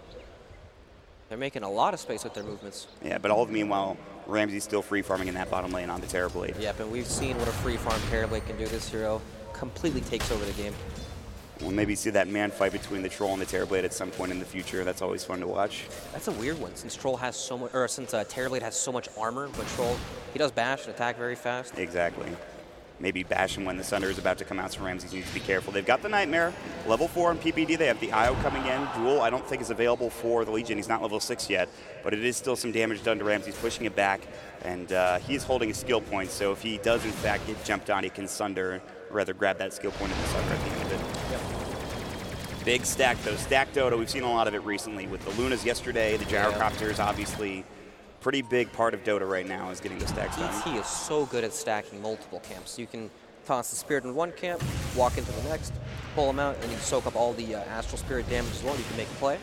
They're making a lot of space with their movements. Yeah, but all the meanwhile, Ramsey's still free farming in that bottom lane on the Terrorblade. Yep, and we've seen what a free farm Terrorblade can do. This hero completely takes over the game. We'll maybe see that man fight between the Troll and the Terrorblade at some point in the future. That's always fun to watch. That's a weird one, since Troll has so much, or since Terrorblade has so much armor, but Troll, he does bash and attack very fast. Exactly. Maybe bash him when the Sunder is about to come out, so Ramses needs to be careful. They've got the Nightmare, level 4 on PPD. They have the IO coming in. Duel, I don't think is available for the Legion. He's not level 6 yet, but it is still some damage done to Ramses, pushing it back, and he's holding his skill point, so if he does in fact get jumped on, he can Sunder, or rather grab that skill point in the Sunder at the end of it. Yep. Big stack, though. Stack Dota, we've seen a lot of it recently with the Lunas yesterday, the Gyrocopters, obviously. Pretty big part of Dota right now is getting the stacks done. He is so good at stacking multiple camps. You can toss the Spirit in one camp, walk into the next, pull him out, and you soak up all the Astral Spirit damage as well. You can make a play.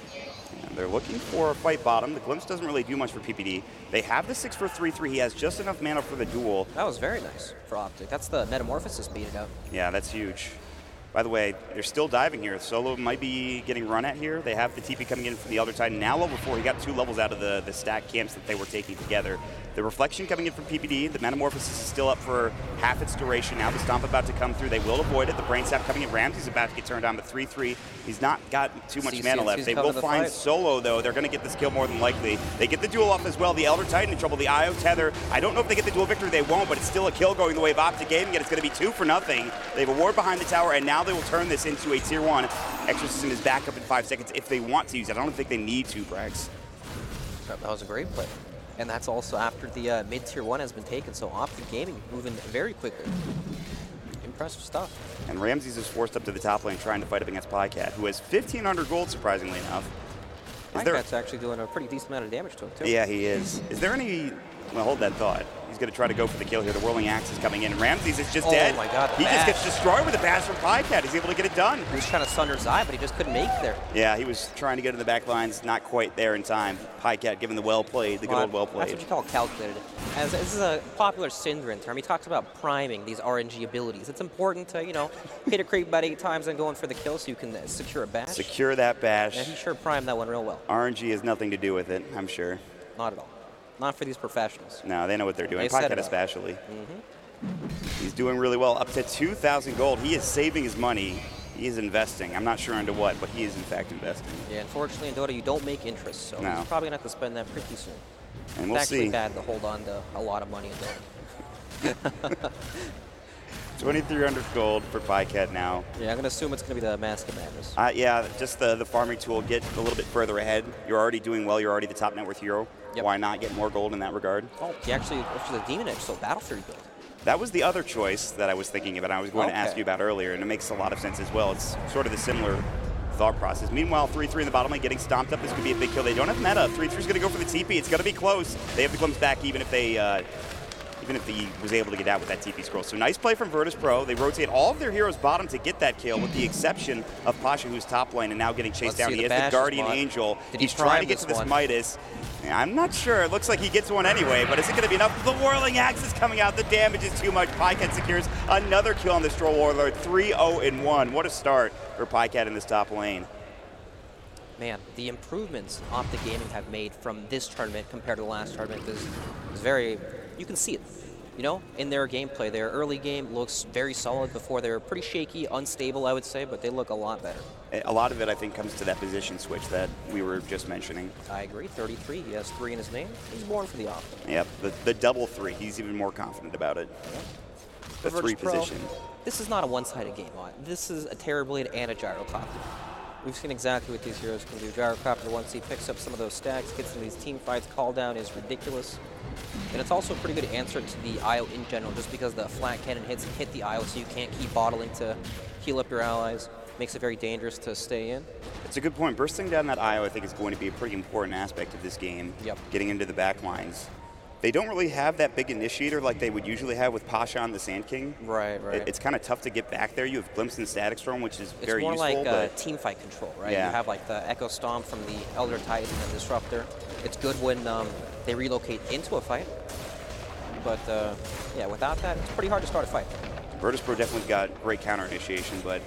And they're looking for a fight bottom. The Glimpse doesn't really do much for PPD. They have the 6 for 3-3. He has just enough mana for the duel. That was very nice for Optic. That's the Metamorphosis beat it out. Yeah, that's huge. By the way, they're still diving here. Solo might be getting run at here. They have the TP coming in from the Elder Titan. Now level 4, he got 2 levels out of the stack camps that they were taking together. The Reflection coming in from PPD. The Metamorphosis is still up for half its duration. Now the Stomp about to come through. They will avoid it. The Brain Sap coming in. Ramsey's about to get turned on, but 3-3. He's not got too much mana left. They will find Solo, though. They're going to get this kill more than likely. They get the duel off as well. The Elder Titan in trouble. The IO Tether. I don't know if they get the duel victory. They won't, but it's still a kill going the way of Optic Gaming, and it's going to be 2 for nothing. They have a ward behind the tower, and now they will turn this into a tier 1. Exorcism is back up in 5 seconds if they want to use it. I don't think they need to, Brax. That was a great play. And that's also after the mid-tier 1 has been taken, so Optic Gaming moving very quickly. Impressive stuff. And Ramses is forced up to the top lane trying to fight up against Pycat, who has 1,500 gold, surprisingly enough. Pycat's actually doing a pretty decent amount of damage to him, too. Yeah, he is. Is there any Well, hold that thought. He's going to try to go for the kill here. The whirling axe is coming in. Ramses is just dead. Oh my God, he just gets destroyed with a bash from Pycat. He's able to get it done. He was trying to sunder his eye, but he just couldn't make it there. Yeah, he was trying to get in the back lines, not quite there in time. Pycat given the well played, the good old well played. That's what you call calculated. As this is a popular Syndrin term. He talks about priming these RNG abilities. It's important to, you know, hit a creep about 8 times and going for the kill so you can secure a bash. Secure that bash. And he sure primed that one real well. RNG has nothing to do with it, I'm sure. Not at all. Not for these professionals. No, they know what they're doing. They set Pycat it up. especially. He's doing really well. Up to 2,000 gold. He is saving his money. He is investing. I'm not sure into what, but he is in fact investing. Yeah, unfortunately in Dota you don't make interest, so No. he's probably going to have to spend that pretty soon. And we'll it's actually see. bad to hold on to a lot of money in Dota. 2,300 gold for Pycat now. Yeah, I'm going to assume it's going to be the Mask of Madness. Yeah, just the farming tool. Get a little bit further ahead. You're already doing well. You're already the top net worth hero. Yep. Why not get more gold in that regard? Oh, he actually the Demon Edge, so Battle Fury build. That was the other choice that I was thinking about. I was going to ask Okay. you about earlier, and it makes a lot of sense as well. It's sort of the similar thought process. Meanwhile, 3-3 in the bottom lane, getting stomped up. This could be a big kill. They don't have meta. 3-3's going to go for the TP. It's going to be close. They have the glimpse back, even if he was able to get out with that TP scroll. So nice play from Virtus Pro. They rotate all of their heroes bottom to get that kill, with the exception of Pasha, who's top lane and now getting chased Let's down. see He the has the bash Guardian spot. Angel. Did he He's trying prime to get to this this one? Midas. I'm not sure. It looks like he gets one anyway, but is it going to be enough? The Whirling Axe is coming out. The damage is too much. Pycat secures another kill on the Stroll Warlord. 3-0-1. What a start for Pycat in this top lane. Man, the improvements Optic Gaming have made from this tournament compared to the last tournament is very, you can see it. You know, in their gameplay, their early game looks very solid. Before they were pretty shaky, unstable, I would say, but they look a lot better. A lot of it, I think, comes to that position switch that we were just mentioning. I agree. 33. He has 3 in his name. He's born for the Optic. Yep, the double 3. He's even more confident about it. The Virtus 3 Pro, position. This is not a one-sided game. This is a Terrorblade and a Gyrocopter. We've seen exactly what these heroes can do. Gyrocopter, once he picks up some of those stacks, gets into these team fights, call down is ridiculous. And it's also a pretty good answer to the IO in general, just because the flat cannon hits hit the IO, so you can't keep bottling to heal up your allies. Makes it very dangerous to stay in. It's a good point. Bursting down that IO, I think, is going to be a pretty important aspect of this game. Yep. Getting into the back lines. They don't really have that big initiator like they would usually have with Pasha and the Sand King. Right. It's kind of tough to get back there. You have Glimpse and Static Storm, which is very useful. It's more like but team fight control, right? Yeah. You have like the Echo Stomp from the Elder Titan and Disruptor. It's good when they relocate into a fight. But yeah, without that, it's pretty hard to start a fight. Virtus Pro definitely got great counter initiation, but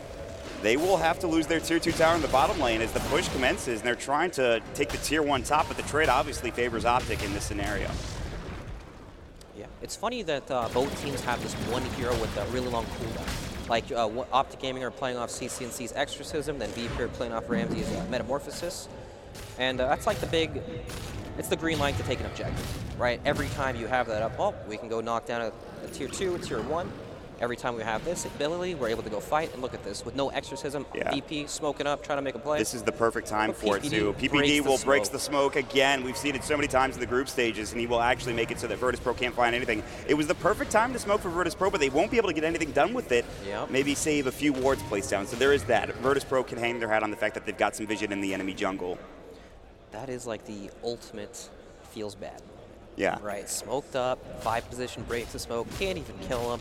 they will have to lose their tier 2 tower in the bottom lane as the push commences, and they're trying to take the tier 1 top, but the trade obviously favors Optic in this scenario. Yeah, it's funny that both teams have this one hero with a really long cooldown. Like Optic Gaming are playing off CCNC's Exorcism, then VP are playing off Ramsey's Metamorphosis, and that's like it's the green light to take an objective, right? Every time you have that up, oh, we can go knock down a tier 2, a tier 1. Every time we have this ability, we're able to go fight, and look at this. With no Exorcism, Yeah. VP smoking up, trying to make a play. This is the perfect time But for it, too. PPD will break the smoke again. We've seen it so many times in the group stages, and he will actually make it so that Virtus Pro can't find anything. It was the perfect time to smoke for Virtus Pro, but they won't be able to get anything done with it. Yep. Maybe save a few wards placed down. So there is that. Virtus Pro can hang their hat on the fact that they've got some vision in the enemy jungle. That is like the ultimate feels bad. Yeah. Right, smoked up, 5 position breaks the smoke, can't even kill him.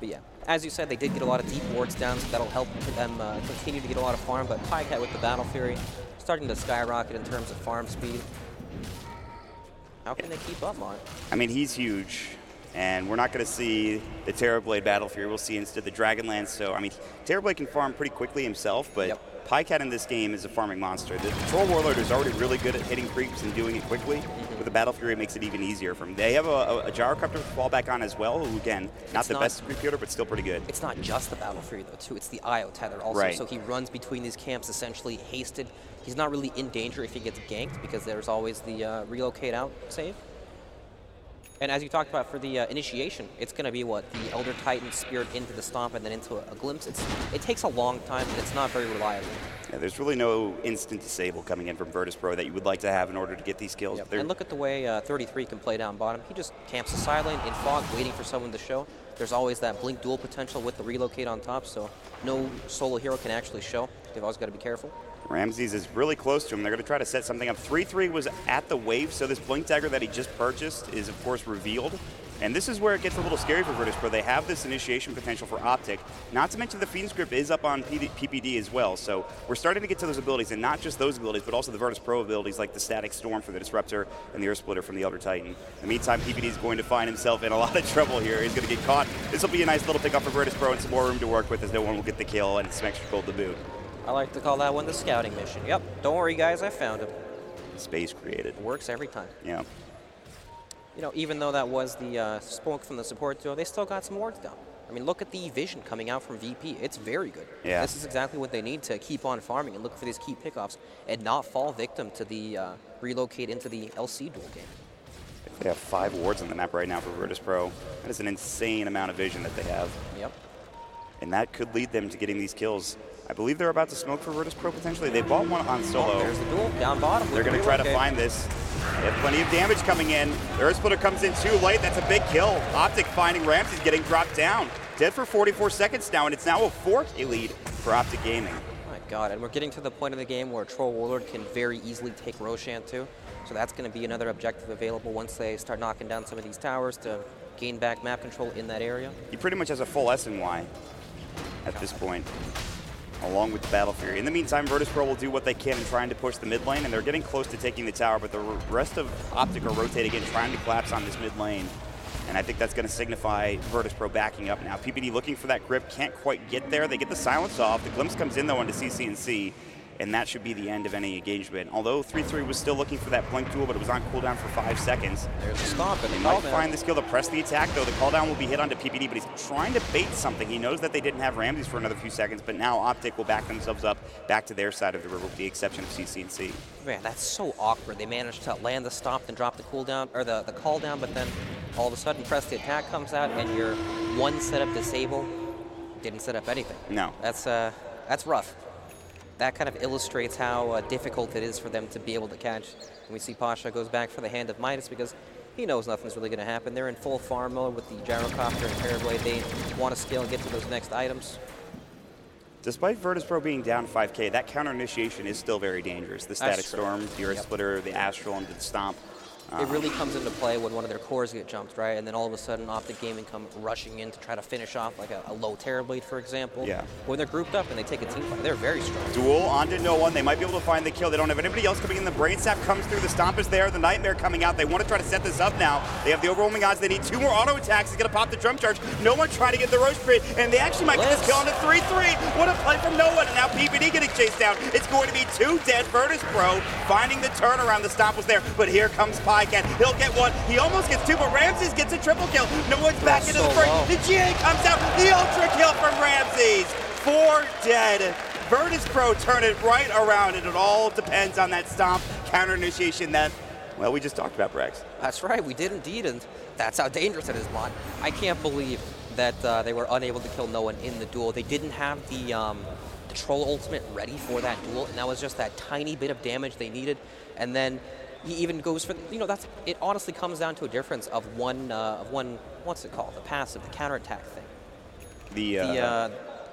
But yeah, as you said, they did get a lot of deep wards down, so that'll help them continue to get a lot of farm, but Pycat with the Battle Fury starting to skyrocket in terms of farm speed. How can they keep up, Mark? I mean, he's huge, and we're not going to see the Terrorblade Battle Fury. We'll see instead the Dragonlance. So, I mean, Terrorblade can farm pretty quickly himself, but Pycat in this game is a farming monster. The Troll Warlord is already really good at hitting creeps and doing it quickly. With the Battle Fury, it makes it even easier for him. They have a Gyrocopter to fall back on as well, who, again, not the best creep healer, but still pretty good. It's not just the Battle Fury, though, too. It's the IO tether also. Right. So he runs between these camps, essentially hasted. He's not really in danger if he gets ganked, because there's always the relocate out save. And as you talked about for the initiation, it's going to be what? The Elder Titan speared into the Stomp and then into a glimpse. It takes a long time, and it's not very reliable. Yeah, there's really no instant disable coming in from Virtus Pro that you would like to have in order to get these kills. Yep. And look at the way 33 can play down bottom. He just camps the side lane in fog, waiting for someone to show. There's always that blink duel potential with the relocate on top, so no solo hero can actually show. They've always got to be careful. Ramses is really close to him. They're going to try to set something up. 3-3 was at the wave, so this Blink Dagger that he just purchased is, of course, revealed. And this is where it gets a little scary for Virtus Pro. They have this initiation potential for Optic. Not to mention the Fiend script is up on PPD as well. So we're starting to get to those abilities, and not just those abilities, but also the Virtus Pro abilities like the Static Storm for the Disruptor and the Earth Splitter from the Elder Titan. In the meantime, PPD is going to find himself in a lot of trouble here. He's going to get caught. This will be a nice little pickup for Virtus Pro and some more room to work with, as no one will get the kill and some extra gold to boot. I like to call that one the scouting mission. Yep, don't worry guys, I found him. Space created. It works every time. Yeah. You know, even though that was the smoke from the support duo, they still got some wards down. I mean, look at the vision coming out from VP. It's very good. Yeah. This is exactly what they need to keep on farming and look for these key pickoffs and not fall victim to the relocate into the LC duel game. They have 5 wards on the map right now for Virtus Pro. That is an insane amount of vision that they have. Yep. And that could lead them to getting these kills. I believe they're about to smoke for Virtus Pro potentially. They bought one on solo. Oh, there's the duel down bottom. They're going to try to find this. They have plenty of damage coming in. The Earth Splitter comes in too late. That's a big kill. Optic finding Ramses getting dropped down. Dead for 44 seconds now, and it's now a 4K lead for Optic Gaming. My God, and we're getting to the point of the game where Troll Warlord can very easily take Roshan too. So that's going to be another objective available once they start knocking down some of these towers to gain back map control in that area. He pretty much has a full SNY at this point, along with the Battle Fury. In the meantime, Virtus Pro will do what they can in trying to push the mid lane, and they're getting close to taking the tower, but the rest of Optic are rotating in, trying to collapse on this mid lane. And I think that's going to signify Virtus Pro backing up now. PPD looking for that grip, can't quite get there. They get the silence off. The glimpse comes in, though, into CC&C, and that should be the end of any engagement. Although 3-3 was still looking for that blink duel, but it was on cooldown for 5 seconds. There's a stomp, and they might find the skill to press the attack, though. The call-down will be hit onto PPD, but he's trying to bait something. He knows that they didn't have Ramses for another few seconds, but now Optic will back themselves up back to their side of the river, with the exception of CC&C. Man, that's so awkward. They managed to land the stomp and drop the cooldown, or the call down, but then all of a sudden press the attack comes out, and your one setup disable didn't set up anything. No. That's rough. That kind of illustrates how difficult it is for them to be able to catch. And we see Pasha goes back for the Hand of Midas because he knows nothing's really going to happen. They're in full farm mode with the Gyrocopter and Parablade. They want to scale and get to those next items. Despite Virtus Pro being down 5K, that counter initiation is still very dangerous. The Static Storm, the Earth Splitter, the Astral, and the Stomp. It really comes into play when one of their cores get jumped, right? And then all of a sudden, Optic Gaming come rushing in to try to finish off like a low Terrorblade, for example. Yeah. When they're grouped up and they take a team fight, they're very strong. Duel onto no one. They might be able to find the kill. They don't have anybody else coming in. The Brain Sap comes through. The Stomp is there. The Nightmare coming out. They want to try to set this up now. They have the overwhelming odds. They need 2 more auto attacks. He's going to pop the Drum Charge. No one trying to get the Roche Crit, and they actually might get this kill into 3-3. What a play from no one. And now PPD getting chased down. It's going to be 2 dead. Virtus Pro finding the turnaround. The Stomp was there, but here comes Pycat. He'll get 1. He almost gets 2, but Ramses gets a triple kill. No one's back into the break. The GA comes out. The ultra kill from Ramses. 4 dead. Virtus Pro turn it right around, and it all depends on that Stomp counter initiation that, well, we just talked about, Brex. That's right, we did indeed, and that's how dangerous it is, Mon. I can't believe that they were unable to kill no one in the duel. They didn't have the Troll ultimate ready for that duel, and that was just that tiny bit of damage they needed. And then he even goes for, it honestly comes down to a difference of one, what's it called? The passive, the counterattack thing.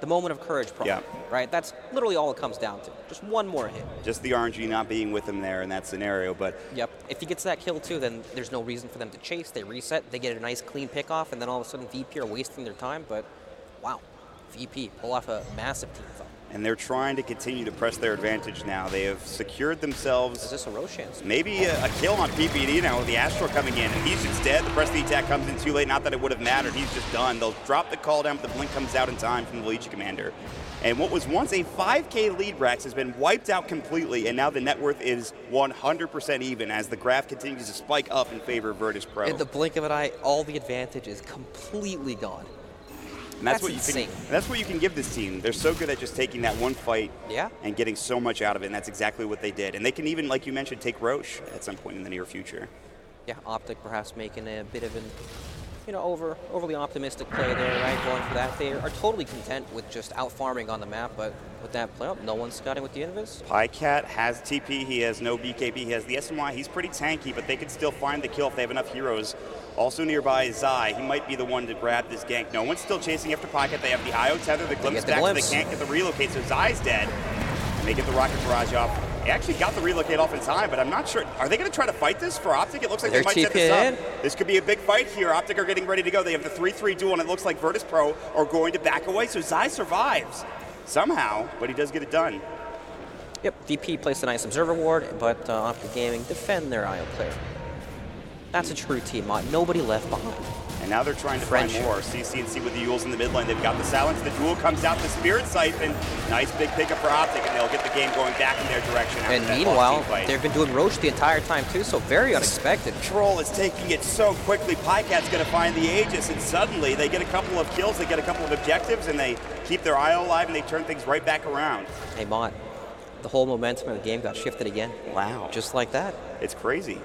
The moment of courage problem, right? That's literally all it comes down to. Just one more hit. Just the RNG not being with him there in that scenario, but... Yep. If he gets that kill too, then there's no reason for them to chase. They reset, they get a nice clean pick off, and then all of a sudden VP are wasting their time, but wow. VP pull off a massive team fight. And they're trying to continue to press their advantage now. They have secured themselves... Is this a Roshan? Maybe a kill on PPD now with the Astral coming in. And he's just dead. The press the attack comes in too late. Not that it would have mattered. He's just done. They'll drop the call down, but the blink comes out in time from the Legion Commander. And what was once a 5K lead, Brax, has been wiped out completely. And now the net worth is 100% even as the graph continues to spike up in favor of Virtus Pro. In the blink of an eye, all the advantage is completely gone. And that's what you can give this team. They're so good at just taking that one fight and getting so much out of it, and that's exactly what they did. And they can even, like you mentioned, take Roche at some point in the near future. Yeah, Optic perhaps making a bit of an, overly optimistic play there, right? Going for that. They are totally content with just out-farming on the map, but with that play up, no one's scouting with the Invis. Pycat has TP, he has no BKB, he has the SNY. He's pretty tanky, but they could still find the kill if they have enough heroes. Also nearby is Zai. He might be the one to grab this gank. No one's still chasing after Pycat. They have the IO tether, the glimpse back, they can't get the relocate, so Zai's dead. They get the rocket barrage off. They actually got the relocate off in time, but I'm not sure. Are they going to try to fight this for Optic? It looks like they might set this up. This could be a big fight here. Optic are getting ready to go. They have the 3-3 duel, and it looks like Virtus Pro are going to back away. So Zai survives somehow, but he does get it done. Yep, VP placed a nice observer ward, but Optic Gaming defend their IO player. That's a true team mod. Nobody left behind. And now they're trying to find more. CCNC with the Yules in the mid lane. They've got the silence. The duel comes out. The Spirit Siphon. Nice big pickup for Optic, and they'll get the game going back in their direction. And meanwhile, they've been doing Roche the entire time too, so very unexpected. Troll is taking it so quickly. Pycat's going to find the Aegis, and suddenly they get a couple of kills, they get a couple of objectives, and they keep their IO alive, and they turn things right back around. Hey, Mott, the whole momentum of the game got shifted again. Wow. Just like that. It's crazy.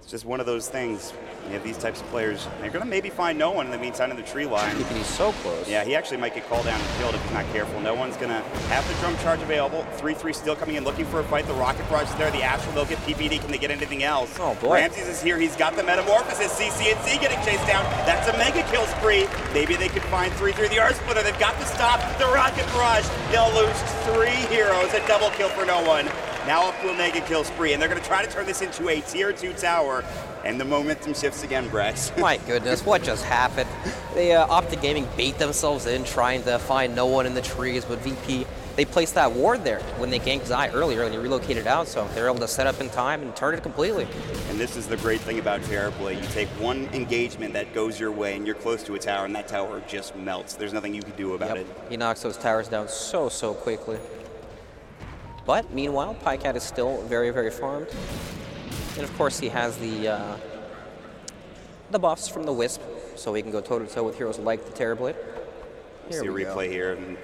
It's just one of those things. You have these types of players. They're going to maybe find no one in the meantime in the tree line. He's so close. Yeah, he actually might get called down and killed if he's not careful. No one's going to have the drum charge available. 3-3 still coming in, looking for a fight. The rocket barrage is there. The Astral, they'll get PPD. Can they get anything else? Oh, boy. Ramses is here. He's got the Metamorphosis. CCNC getting chased down. That's a mega kill spree. Maybe they could find 3-3. The Earth Splitter, they've got the stop. The rocket barrage. They'll lose 3 heroes. A double kill for no one. Now up to a mega kill spree, and they're going to try to turn this into a tier 2 tower. And the momentum shifts again, Brex. My goodness, what just happened? They Optic Gaming bait themselves in, trying to find no one in the trees, but VP, they placed that ward there when they ganked Zai earlier and he relocated out, so they're able to set up in time and turn it completely. And this is the great thing about Fairplay. You take one engagement that goes your way, and you're close to a tower, and that tower just melts. There's nothing you can do about it. He knocks those towers down so quickly. But meanwhile, Pycat is still very, very farmed. And of course, he has the buffs from the Wisp, so he can go toe-to-toe with heroes like the Terrorblade. See a replay here. And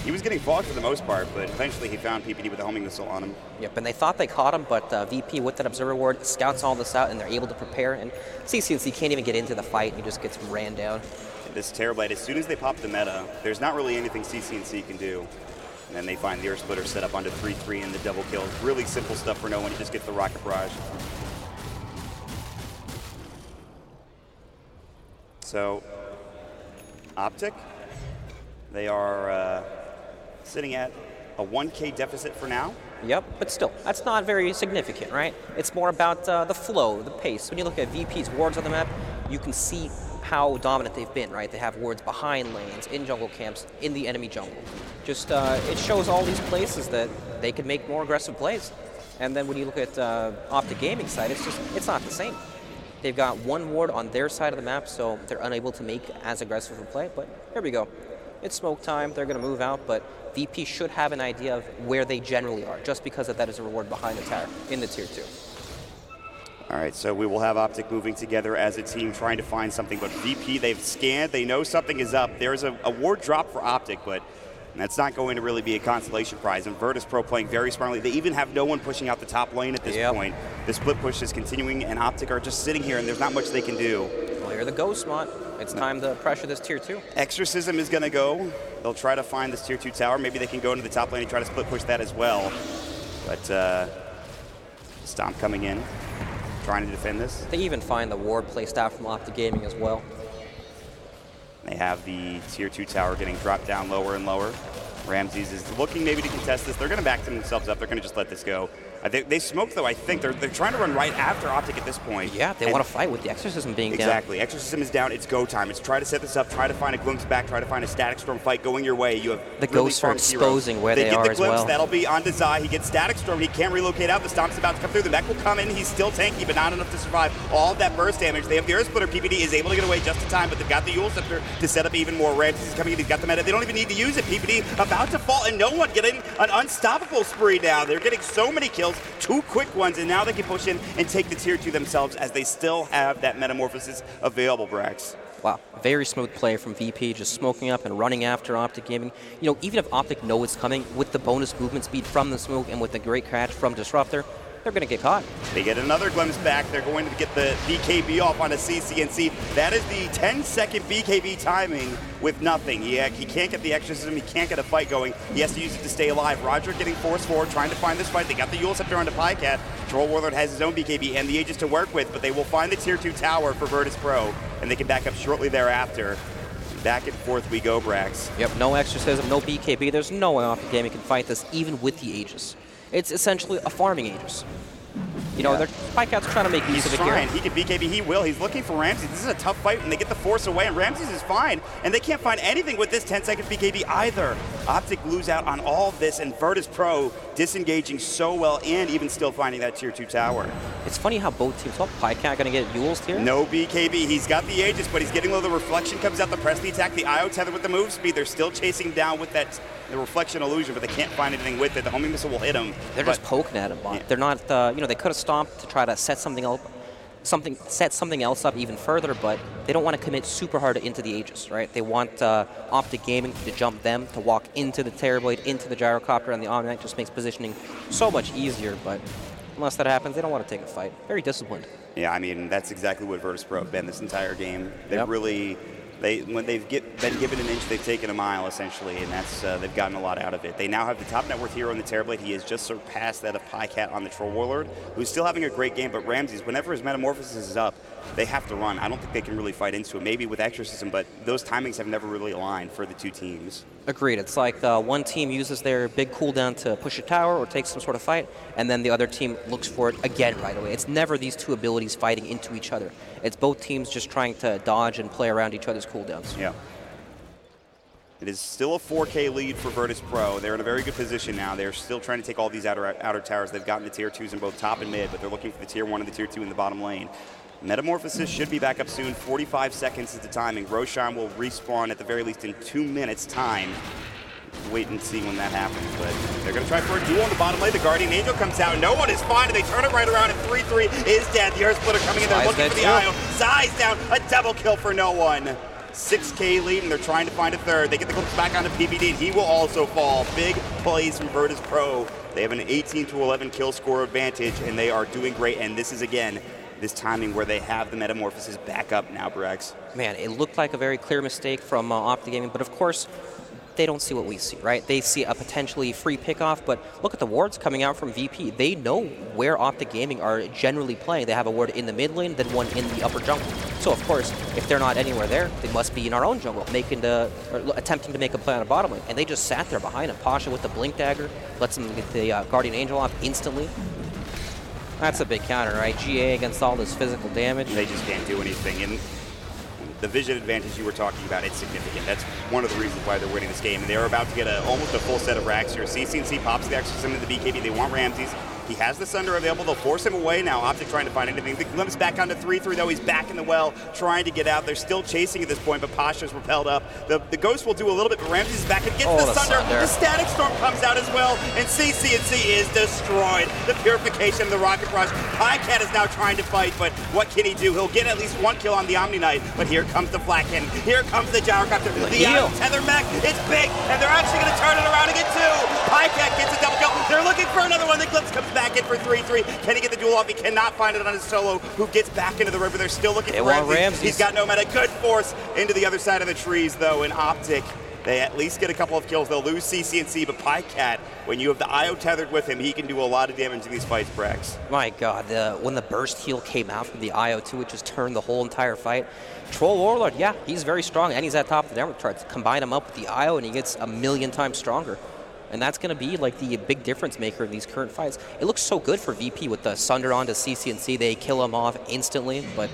he was getting fogged for the most part, but eventually he found PPD with the homing missile on him. Yep, and they thought they caught him, but VP with that Observer Ward scouts all this out, and they're able to prepare. And CCNC can't even get into the fight, and he just gets ran down. And this Terrorblade, as soon as they pop the meta, there's not really anything CCNC can do. And then they find the Earth Splitter set up onto 3-3 and the double kill. Really simple stuff for no one. He just gets the rocket barrage. So, Optic, they are sitting at a 1K deficit for now. Yep, but still, that's not very significant, right? It's more about the flow, the pace. When you look at VP's wards on the map, you can see how dominant they've been, right? They have wards behind lanes, in jungle camps, in the enemy jungle. Just, it shows all these places that they can make more aggressive plays. And then when you look at Optic Gaming side, it's not the same. They've got one ward on their side of the map, so they're unable to make as aggressive a play. But here we go. It's smoke time. They're going to move out, but VP should have an idea of where they generally are, just because that is a reward behind the tower in the tier 2. All right, so we will have Optic moving together as a team trying to find something, but VP, they've scanned, they know something is up. There's a ward drop for Optic, but that's not going to really be a consolation prize. And Virtus Pro playing very smartly. They even have no one pushing out the top lane at this point. The split push is continuing, and Optic are just sitting here, and there's not much they can do. Well, here the Ghost Mott. It's time to pressure this tier 2. Exorcism is going to go. They'll try to find this tier 2 tower. Maybe they can go into the top lane and try to split push that as well. But Stomp coming in, trying to defend this. They even find the ward placed out from Optic Gaming as well. They have the tier 2 tower getting dropped down lower and lower. Ramses is looking maybe to contest this. They're going to back themselves up. They're going to just let this go. They smoked, though, I think. They're trying to run right after Optic at this point. Yeah, they want to fight with the Exorcism being down. Exactly. Exorcism is down. It's go time. It's try to set this up, try to find a glimpse back, try to find a Static Storm fight going your way. You have the Ghosts are exposing where they are as well. They get the glimpse. That'll be onto Zai. He gets Static Storm. He can't relocate out. The Stomp's about to come through. The mech will come in. He's still tanky, but not enough to survive all of that burst damage. They have the Earth Splitter. PPD is able to get away just in time, but they've got the Yule Scepter to set up even more. Ramses is coming in. He's got the meta. They don't even need to use it. PPD about to fall, and no one getting an unstoppable spree now. They're getting so many kills, 2 quick ones, and now they can push in and take the tier 2 themselves as they still have that Metamorphosis available, Brax. Wow, very smooth play from VP, just smoking up and running after Optic Gaming. You know, even if Optic know it's coming, with the bonus movement speed from the smoke and with the great catch from Disruptor, they're going to get caught. They get another glimpse back. They're going to get the BKB off on a CCNC. That is the 10-second BKB timing with nothing. He can't get the Exorcism. He can't get a fight going. He has to use it to stay alive. Roger getting forced forward, trying to find this fight. They got the Yule Scepter onto Pycat. Troll Warlord has his own BKB and the Aegis to work with, but they will find the tier 2 tower for Virtus Pro, and they can back up shortly thereafter. Back and forth we go, Brax. Yep, no exorcism, no BKB. There's no way Optic Gaming can fight this, even with the Aegis. It's essentially a farming Aegis. You know, Spikeout's trying to make use of it here. He can BKB, he will. He's looking for Ramses. This is a tough fight, and they get the force away, and Ramses is fine. And they can't find anything with this 10-second BKB either. Optic lose out on all of this, and Virtus Pro disengaging so well and even still finding that tier 2 tower. It's funny how both teams, Pycat going to get Yules here? No BKB. He's got the Aegis, but he's getting low. The reflection comes out, the press the attack, the IO tether with the move speed. They're still chasing down with that the reflection illusion, but they can't find anything with it. The homing missile will hit him. They're just poking at him. Yeah. They're not, you know, they could have stomped to try to set something else. Set something else up even further, but they don't want to commit super hard into the Aegis, right? They want Optic Gaming to jump them, to walk into the Terrorblade, into the Gyrocopter, and the Omniac just makes positioning so much easier, but unless that happens, they don't want to take a fight. Very disciplined. Yeah, I mean, that's exactly what Virtus Pro have been this entire game. They've really... when they've been given an inch, they've taken a mile, essentially, and that's they've gotten a lot out of it. They now have the top net worth hero in the Terrorblade. He has just surpassed that of Pycat on the Troll Warlord, who's still having a great game, but Ramses, whenever his Metamorphosis is up, they have to run. I don't think they can really fight into it, maybe with Exorcism, but those timings have never really aligned for the two teams. Agreed. It's like one team uses their big cooldown to push a tower or take some sort of fight, and then the other team looks for it again right away. It's never these two abilities fighting into each other. It's both teams just trying to dodge and play around each other's cooldowns. Yeah. It is still a 4K lead for Virtus Pro. They're in a very good position now. They're still trying to take all these outer towers. They've gotten the tier 2s in both top and mid, but they're looking for the tier 1 and the tier 2 in the bottom lane. Metamorphosis should be back up soon. 45 seconds is the timing. Roshan will respawn at the very least in 2 minutes' time. Wait and see when that happens, but they're going to try for a duel on the bottom lane. The Guardian Angel comes out. No one is fine, and they turn it right around, and 3-3 is dead. The Earth Splitter coming in there looking for the IO. Zai's down. A double kill for no one. 6K lead, and they're trying to find a third. They get the clips back onto PBD, and he will also fall. Big plays from Virtus Pro. They have an 18-11 kill score advantage, and they are doing great, and this is, again, this timing where they have the Metamorphosis back up now, Brex. Man, it looked like a very clear mistake from Optic Gaming, but of course, they don't see what we see, right? They see a potentially free pickoff, but look at the wards coming out from VP. They know where Optic Gaming are generally playing. They have a ward in the mid lane, then one in the upper jungle. So of course, if they're not anywhere there, they must be in our own jungle, attempting to make a play on a bottom lane. And they just sat there behind him. Pasha with the Blink Dagger, lets them get the Guardian Angel off instantly. That's a big counter, right? GA against all this physical damage. They just can't do anything. And the vision advantage you were talking about, it's significant. That's one of the reasons why they're winning this game. And they're about to get almost a full set of racks here. CC&C pops the Exorcism into the BKB. They want Ramses. He has the Sunder available. They'll force him away now. Optic trying to find anything. The glimpse back onto 3-3, though. He's back in the well, trying to get out. They're still chasing at this point, but Pasha's repelled up. The Ghost will do a little bit, but Ramses is back and gets the Sunder. The Static Storm comes out as well, and CC&C is destroyed. The Purification of the Rocket Rush. Pycat is now trying to fight, but what can he do? He'll get at least one kill on the Omni Knight, but here comes the Flak Cannon. Here comes the Gyrocopter. The Iron Tether mech. It's big, and they're actually going to turn it around and get two. Pycat gets a double kill. They're looking for another one. The Glimpse comes back in for 3-3. Can he get the duel off? He cannot find it on his solo, who gets back into the river. They're still looking for Ramses. He's got no meta. Good force into the other side of the trees, though, in Optic. They at least get a couple of kills. They'll lose CC&C, but Pycat, when you have the IO tethered with him, he can do a lot of damage in these fights, Brax. My God, when the burst heal came out from the IO too, it just turned the whole entire fight. Troll Warlord, yeah, he's very strong, and he's at top of the network charts. Combine him up with the IO, and he gets a million times stronger. And that's going to be like the big difference maker in these current fights. It looks so good for VP with the Sunder onto CC&C. They kill him off instantly, but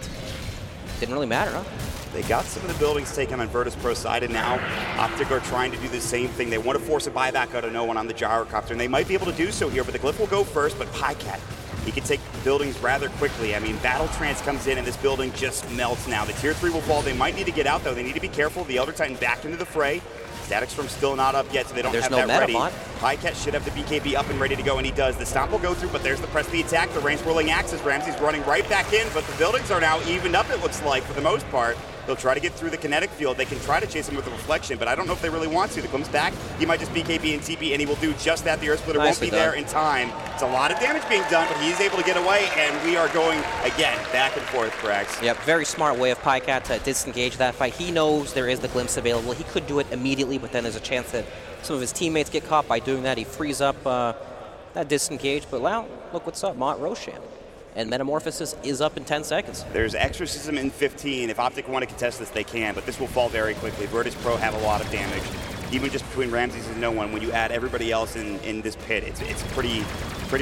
didn't really matter, huh? They got some of the buildings taken on Virtus Pro side, and now Optic are trying to do the same thing. They want to force a buyback out of no one on the Gyrocopter, and they might be able to do so here, but the Glyph will go first, but Pycat, he can take buildings rather quickly. I mean, Battle Trance comes in, and this building just melts now. The Tier 3 will fall. They might need to get out, though. They need to be careful. The Elder Titan back into the fray. Static Storm's still not up yet, so they don't have that ready. Pycat should have the BKB up and ready to go, and he does. The Stomp will go through, but there's the press the attack. The range whirling axes. Ramses running right back in, but the buildings are now evened up, it looks like, for the most part. They'll try to get through the kinetic field. They can try to chase him with the reflection, but I don't know if they really want to. The comes back, he might just BKB and TP, and he will do just that. The Earth Splitter won't be there in time. It's a lot of damage being done, but he's able to get away, and we are going, again, back and forth, Brax. Yep, very smart way of Pycat to disengage that fight. He knows there is the glimpse available. He could do it immediately, but then there's a chance that some of his teammates get caught by doing that. He frees up that disengage, but now, look what's up, Roshan. And Metamorphosis is up in 10 seconds. There's Exorcism in 15. If Optic want to contest this, they can, but this will fall very quickly. Virtus Pro have a lot of damage. Even just between Ramses and no one, when you add everybody else in this pit, it's pretty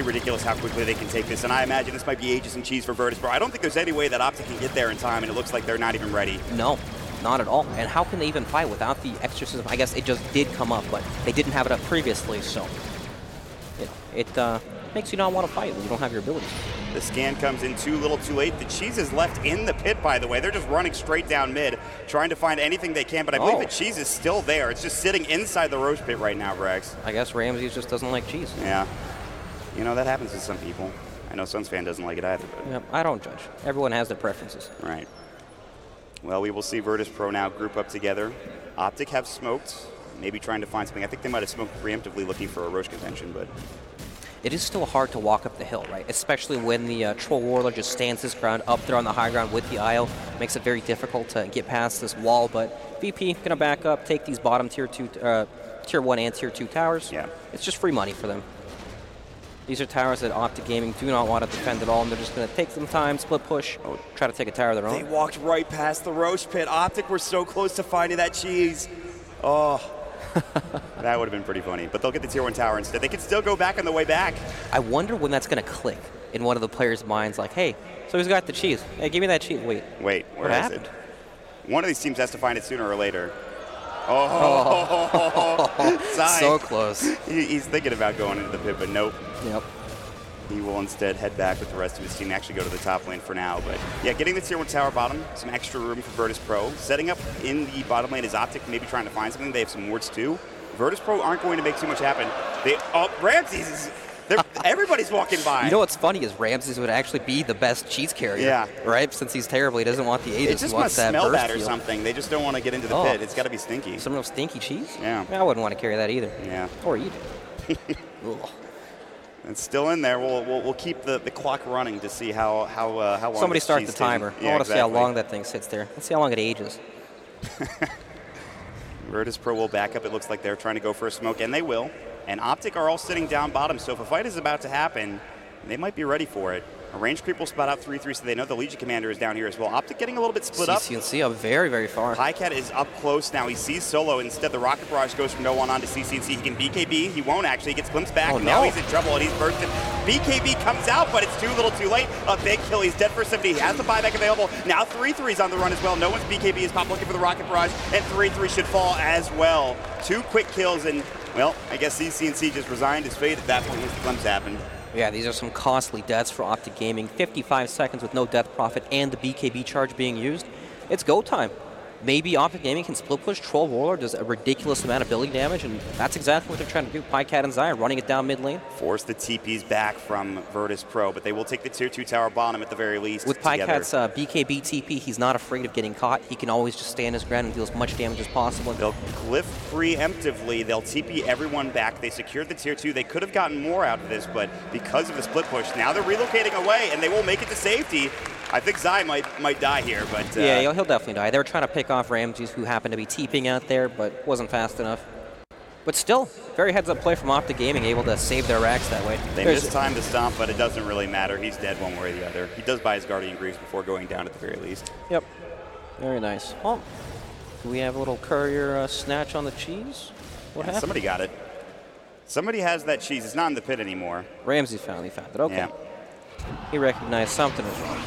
ridiculous how quickly they can take this. And I imagine this might be ages and cheese for Virtus Pro. I don't think there's any way that Optic can get there in time, and it looks like they're not even ready. No, not at all. And how can they even fight without the Exorcism? I guess it just did come up, but they didn't have it up previously, so it makes you not want to fight when you don't have your abilities. The scan comes in too little too late. The cheese is left in the pit, by the way. They're just running straight down mid, trying to find anything they can, but I believe the cheese is still there. It's just sitting inside the roast pit right now, Rex. I guess Ramses just doesn't like cheese. Yeah. You know, that happens to some people. I know Suns fan doesn't like it either. But yeah, I don't judge. Everyone has their preferences. Right. Well, we will see Virtus Pro now group up together. Optic have smoked, maybe trying to find something. I think they might have smoked preemptively looking for a Roche contention, but it is still hard to walk up the hill, right? Especially when the Troll Warlord just stands his ground up there on the high ground with the IO. Makes it very difficult to get past this wall, but VP going to back up, take these bottom tier 1 and tier 2 towers. Yeah. It's just free money for them. These are towers that Optic Gaming do not want to defend at all, and they're just going to take some time, split push, try to take a tower of their own. They walked right past the Roche pit. Optic were so close to finding that cheese. Oh. That would have been pretty funny, but they'll get the tier 1 tower instead. They can still go back on the way back. I wonder when that's going to click in one of the players' minds, like, hey, so he's got the cheese. Hey, give me that cheese. Wait, where is it? One of these teams has to find it sooner or later. So close. He's thinking about going into the pit, but nope. Yep. He will instead head back with the rest of his team, actually go to the top lane for now. But yeah, getting the tier 1 tower bottom, some extra room for Virtus Pro. Setting up in the bottom lane is Optic, maybe trying to find something. They have some wards too. Virtus Pro aren't going to make too much happen. Ramses is, everybody's walking by. You know what's funny is Ramses would actually be the best cheese carrier. Yeah. Right? Since he's terrible, he doesn't want the Aegis. It just must smell bad or feel. Something. They just don't want to get into the pit. It's got to be stinky. Some real stinky cheese? Yeah. I wouldn't want to carry that either. Yeah. Or eat it. It's still in there. We'll keep the clock running to see how long. Somebody start the timer. Yeah, I want to see how long that thing sits there. Let's see how long it ages. Virtus Pro will back up. It looks like they're trying to go for a smoke, and they will. And Optic are all sitting down bottom, so if a fight is about to happen, they might be ready for it. A range creep will spot out 3-3, so they know the Legion Commander is down here as well. Optic getting a little bit split up. CC up very, very far. Highcat is up close now. He sees Solo. Instead, the Rocket Barrage goes from no one on to CC&C. He can BKB. He won't actually. He gets glimpsed back. Oh, no. Now he's in trouble, and he's bursted. BKB comes out, but it's too little too late. A big kill. He's dead for 70. He has the buyback available. Now 3-3's on the run as well. No one's BKB is pop looking for the Rocket Barrage, and 3-3 should fall as well. 2 quick kills, and, well, I guess CC&C just resigned his fate at that point once the glimpse happened. Yeah, these are some costly deaths for Optic Gaming. 55 seconds with no death profit and the BKB charge being used. It's go time. Maybe Optic Gaming can split push. Troll Warlord does a ridiculous amount of building damage, and that's exactly what they're trying to do. Pycat and Zion running it down mid lane. Force the TPs back from Virtus Pro, but they will take the tier 2 tower bottom at the very least. With Pycat's BKB TP, he's not afraid of getting caught. He can always just stand his ground and deal as much damage as possible. They'll glyph preemptively. They'll TP everyone back. They secured the tier 2. They could have gotten more out of this, but because of the split push, now they're relocating away, and they will make it to safety. I think Zai might die here, but... yeah, he'll definitely die. They were trying to pick off Ramses, who happened to be TPing out there, but wasn't fast enough. But still, very heads-up play from Optic Gaming, able to save their racks that way. They missed time to stomp, but it doesn't really matter. He's dead one way or the other. He does buy his Guardian Greaves before going down at the very least. Yep. Very nice. Oh, do we have a little courier snatch on the cheese? What happened? Somebody got it. Somebody has that cheese. It's not in the pit anymore. Ramsey finally found it. Okay. Yeah. He recognized something was wrong.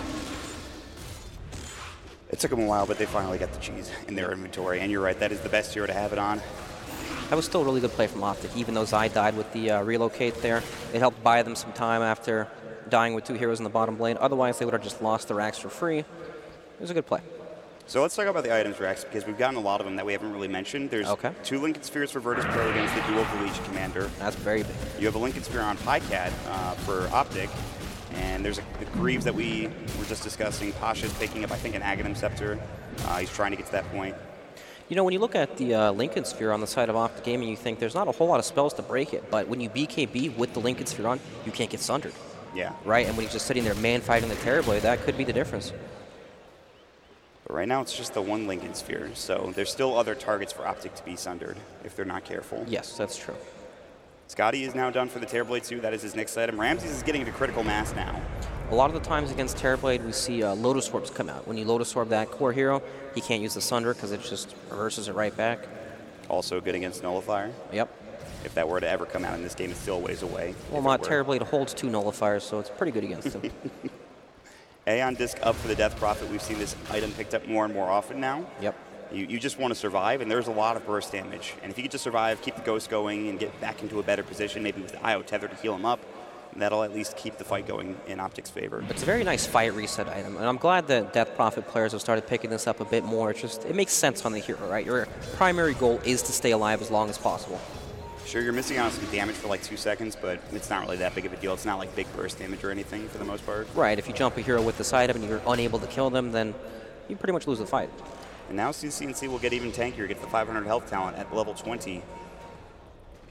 It took them a while, but they finally got the cheese in their inventory. And you're right, that is the best hero to have it on. That was still a really good play from Optic, even though Zai died with the relocate there. It helped buy them some time after dying with 2 heroes in the bottom lane. Otherwise, they would have just lost the racks for free. It was a good play. So let's talk about the items racks, because we've gotten a lot of them that we haven't really mentioned. There's 2 Lincoln Spheres for Virtus Pro against the duo of the Legion Commander. That's very big. You have a Lincoln Sphere on Pycat for Optic. And there's the Greaves that we were just discussing. Pasha's picking up, I think, an Aghanim Scepter. He's trying to get to that point. You know, when you look at the Lincoln Sphere on the side of Optic Gaming, you think there's not a whole lot of spells to break it. But when you BKB with the Lincoln Sphere on, you can't get sundered. Yeah. Right? And when he's just sitting there man-fighting the Terrorblade, that could be the difference. But right now, it's just the 1 Lincoln Sphere. So there's still other targets for Optic to be sundered if they're not careful. Yes, that's true. Scotty is now done for the Terrorblade 2. That is his next item. Ramses is getting to critical mass now. A lot of the times against Terrorblade, we see Lotus Orbs come out. When you Lotus Orb that core hero, he can't use the Sunder because it just reverses it right back. Also good against Nullifier. Yep. If that were to ever come out in this game, it's still a ways away. Well, my Terrorblade holds 2 Nullifiers, so it's pretty good against him. Aeon Disc up for the Death Prophet. We've seen this item picked up more and more often now. Yep. You just want to survive, and there's a lot of burst damage. And if you could just survive, keep the Ghost going, and get back into a better position, maybe with the IO Tether to heal him up, that'll at least keep the fight going in Optic's favor. It's a very nice fight reset item, and I'm glad that Death Prophet players have started picking this up a bit more. It makes sense on the hero, right? Your primary goal is to stay alive as long as possible. Sure, you're missing out on some damage for like 2 seconds, but it's not really that big of a deal. It's not like big burst damage or anything for the most part. Right, if you jump a hero with this item and you're unable to kill them, then you pretty much lose the fight. And now CCNC will get even tankier, get the 500 health talent at level 20.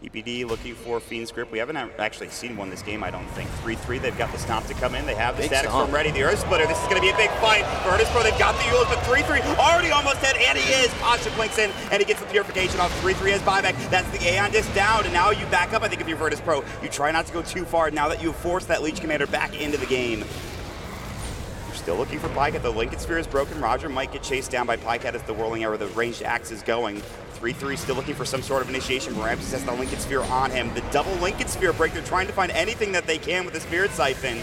PPD looking for Fiend's Grip. We haven't actually seen one this game, I don't think. 3-3, they've got the Stomp to come in. They have the Static Storm ready, the Earth Splitter. This is going to be a big fight. Virtus Pro, they've got the Eulers, but 3-3 already almost dead, and he is. Pasha blinks in, and he gets the Purification off. 3-3 as buyback. That's the Aeon Disc down, and now you back up, I think, if you're Virtus Pro. You try not to go too far now that you've forced that Leech Commander back into the game. You're still looking for Pycat. The Lincoln Sphere is broken. Roger might get chased down by Pycat as the Whirling Arrow, the ranged axe is going. 3-3 still looking for some sort of initiation. Ramses has the Lincoln Sphere on him. The double Lincoln Sphere break. They're trying to find anything that they can with the Spirit Siphon.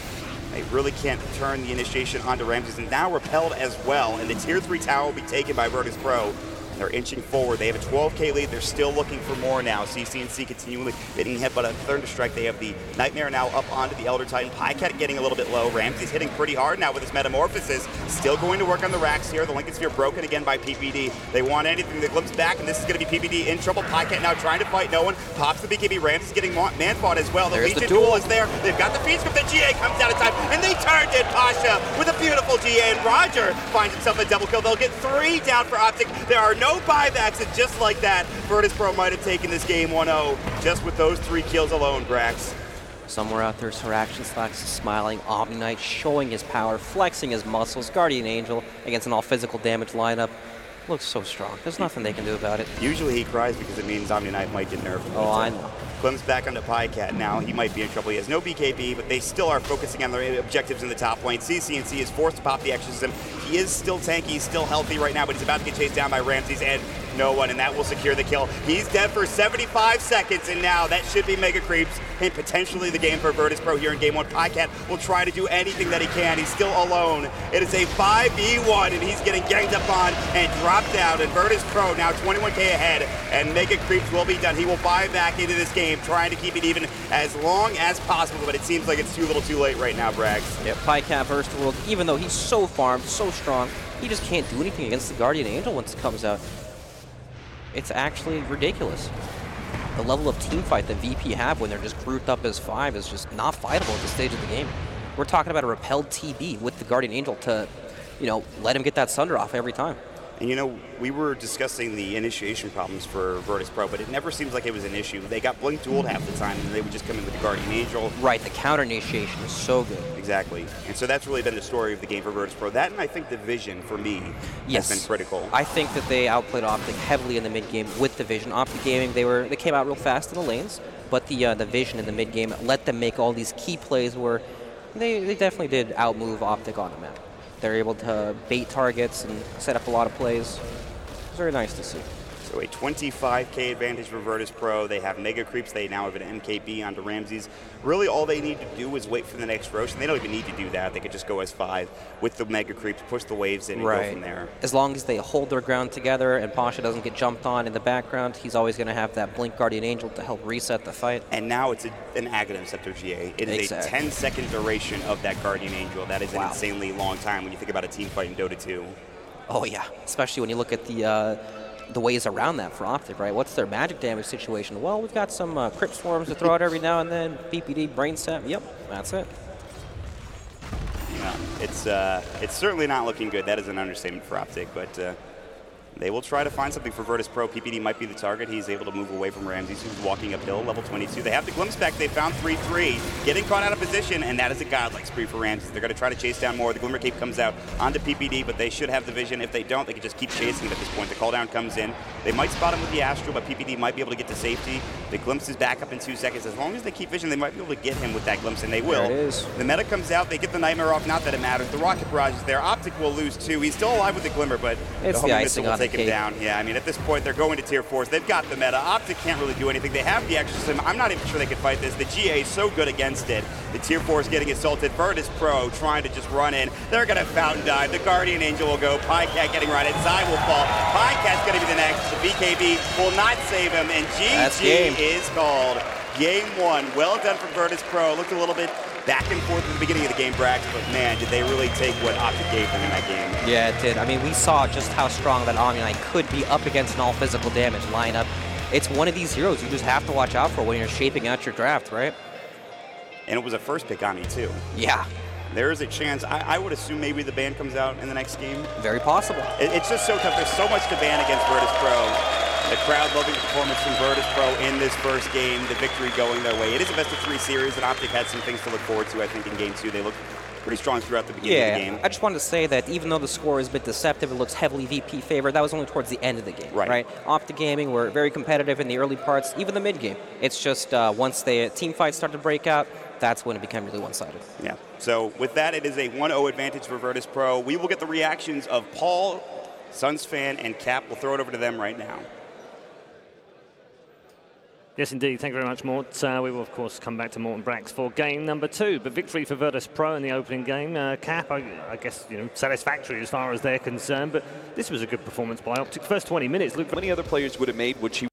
They really can't turn the initiation onto Ramses, and now repelled as well. And the Tier 3 tower will be taken by Virtus Pro. They're inching forward. They have a 12K lead. They're still looking for more now. CCNC continually getting hit by a Thunderstrike. They have the Nightmare now up onto the Elder Titan. Pycat getting a little bit low. Ramsey's hitting pretty hard now with his Metamorphosis. Still going to work on the racks here. The Lincoln Sphere broken again by PPD. They want anything. They glimpse back, and this is going to be PPD in trouble. Pycat now trying to fight no one. Pops the BKB. Ramsey's getting man-fought as well. The Legion duel is there. They've got the Fiend Script. The GA comes out of time, and they turned it. Pasha with a beautiful GA, and Roger finds himself a double kill. They'll get 3 down for Optic. There are no buybacks. Just like that, Virtus Pro might have taken this game 1-0 just with those 3 kills alone, Brax. Somewhere out there, Siraction Slacks is smiling. Omni Knight showing his power, flexing his muscles. Guardian Angel against an all-physical damage lineup. Looks so strong. There's nothing they can do about it. Usually he cries because it means Omni Knight might get nerfed. Oh, I know. Clem's back onto Pycat now. He might be in trouble. He has no BKB, but they still are focusing on their objectives in the top lane. CCNC is forced to pop the Exorcism. He is still tanky. He's still healthy right now, but he's about to get chased down by Ramses and no one, and that will secure the kill. He's dead for 75 seconds, and now that should be Mega Creeps and potentially the game for Virtus Pro here in Game 1. Pycat will try to do anything that he can. He's still alone. It is a 5v1, and he's getting ganged up on and dropped down, and Virtus Pro now 21K ahead, and Mega Creeps will be done. He will buy back into this game, trying to keep it even as long as possible, but it seems like it's too little too late right now, Braggs. Yeah, Pycat versus the world, even though he's so farmed, so strong, he just can't do anything against the Guardian Angel once it comes out. It's actually ridiculous. The level of team fight that VP have when they're just grouped up as 5 is just not fightable at this stage of the game. We're talking about a repelled TB with the Guardian Angel to, let him get that Sunder off every time. And we were discussing the initiation problems for Virtus Pro, but it never seems like it was an issue. They got Blink Dueled half the time, and they would just come in with the Guardian Angel. Right, the counter initiation is so good. Exactly. And so that's really been the story of the game for Virtus Pro. That, and I think the vision, for me, has been critical. I think that they outplayed Optic heavily in the mid-game with the vision. Optic Gaming, they came out real fast in the lanes, but the vision in the mid-game let them make all these key plays where they definitely did outmove Optic on the map. They're able to bait targets and set up a lot of plays. It's very nice to see. So a 25K advantage for Virtus Pro. They have Mega Creeps. They now have an MKB onto Ramses. Really, all they need to do is wait for the next Roshan. They don't even need to do that. They could just go as 5 with the Mega Creeps, push the waves in, and go from there. As long as they hold their ground together and Pasha doesn't get jumped on in the background, he's always going to have that Blink Guardian Angel to help reset the fight. And now it's an Aghanim Scepter GA. It is a 10-second duration of that Guardian Angel. That is an insanely long time when you think about a team fight in Dota 2. Oh, yeah. Especially when you look at the ways around that for Optic, right? What's their magic damage situation? Well, we've got some Crypt Swarms to throw out every now and then. PPD, Brain Sap. Yep, that's it. Yeah, it's certainly not looking good. That is an understatement for Optic, but they will try to find something for Virtus Pro. PPD might be the target. He's able to move away from Ramses, who's walking uphill, level 22. They have the glimpse back. They found 3-3, getting caught out of position, and that is a godlike spree for Ramses. They're going to try to chase down more. The Glimmer Cape comes out onto PPD, but they should have the vision. If they don't, they can just keep chasing him at this point. The call down comes in. They might spot him with the Astral, but PPD might be able to get to safety. The glimpse is back up in 2 seconds. As long as they keep vision, they might be able to get him with that glimpse, and they will. There it is. The meta comes out. They get the Nightmare off. Not that it matters. The Rocket Barrage is there. Optic will lose, too. He's still alive with the Glimmer, but It's the the Homing icing Missile will on the take him cake. down. Yeah, I mean, at this point, they're going to tier 4s. They've got the meta. Optic can't really do anything. They have the extra sim. I'm not even sure they could fight this. The GA is so good against it. The tier 4 is getting assaulted. Virtus Pro trying to just run in. They're going to Fountain Dive. The Guardian Angel will go. Pycat getting right in. Zai will fall. Pycat's going to be the next. The BKB will not save him, and GG is called. Game 1. Well done from Virtus Pro. Looked a little bit back and forth at the beginning of the game, Brax, but man, did they really take what Optic gave them in that game. Yeah, it did. I mean, we saw just how strong that Omni Knight could be up against an all-physical damage lineup. It's one of these heroes you just have to watch out for when you're shaping out your draft, right? And it was a first pick Omni, too. Yeah. There is a chance. I would assume maybe the ban comes out in the next game. Very possible. It's just so tough. There's so much to ban against Virtus Pro. The crowd loving the performance from Virtus Pro in this first game, the victory going their way. It is a best-of-3 series, and Optic had some things to look forward to, I think, in Game 2. They looked pretty strong throughout the beginning of the game. I just wanted to say that even though the score is a bit deceptive, it looks heavily VP favored, that was only towards the end of the game, right? Optic Gaming were very competitive in the early parts, even the mid-game. It's just once the team fights start to break out, that's when it became really one-sided. Yeah. So with that, it is a 1-0 advantage for Virtus Pro. We will get the reactions of Paul, Suns fan, and Cap. We'll throw it over to them right now. Yes, indeed. Thank you very much, Mort. We will, of course, come back to Mort and Brax for game number 2. But victory for Virtus Pro in the opening game. Cap, I guess, satisfactory as far as they're concerned. But this was a good performance by Optic. First 20 minutes looked... Many other players would have made, which he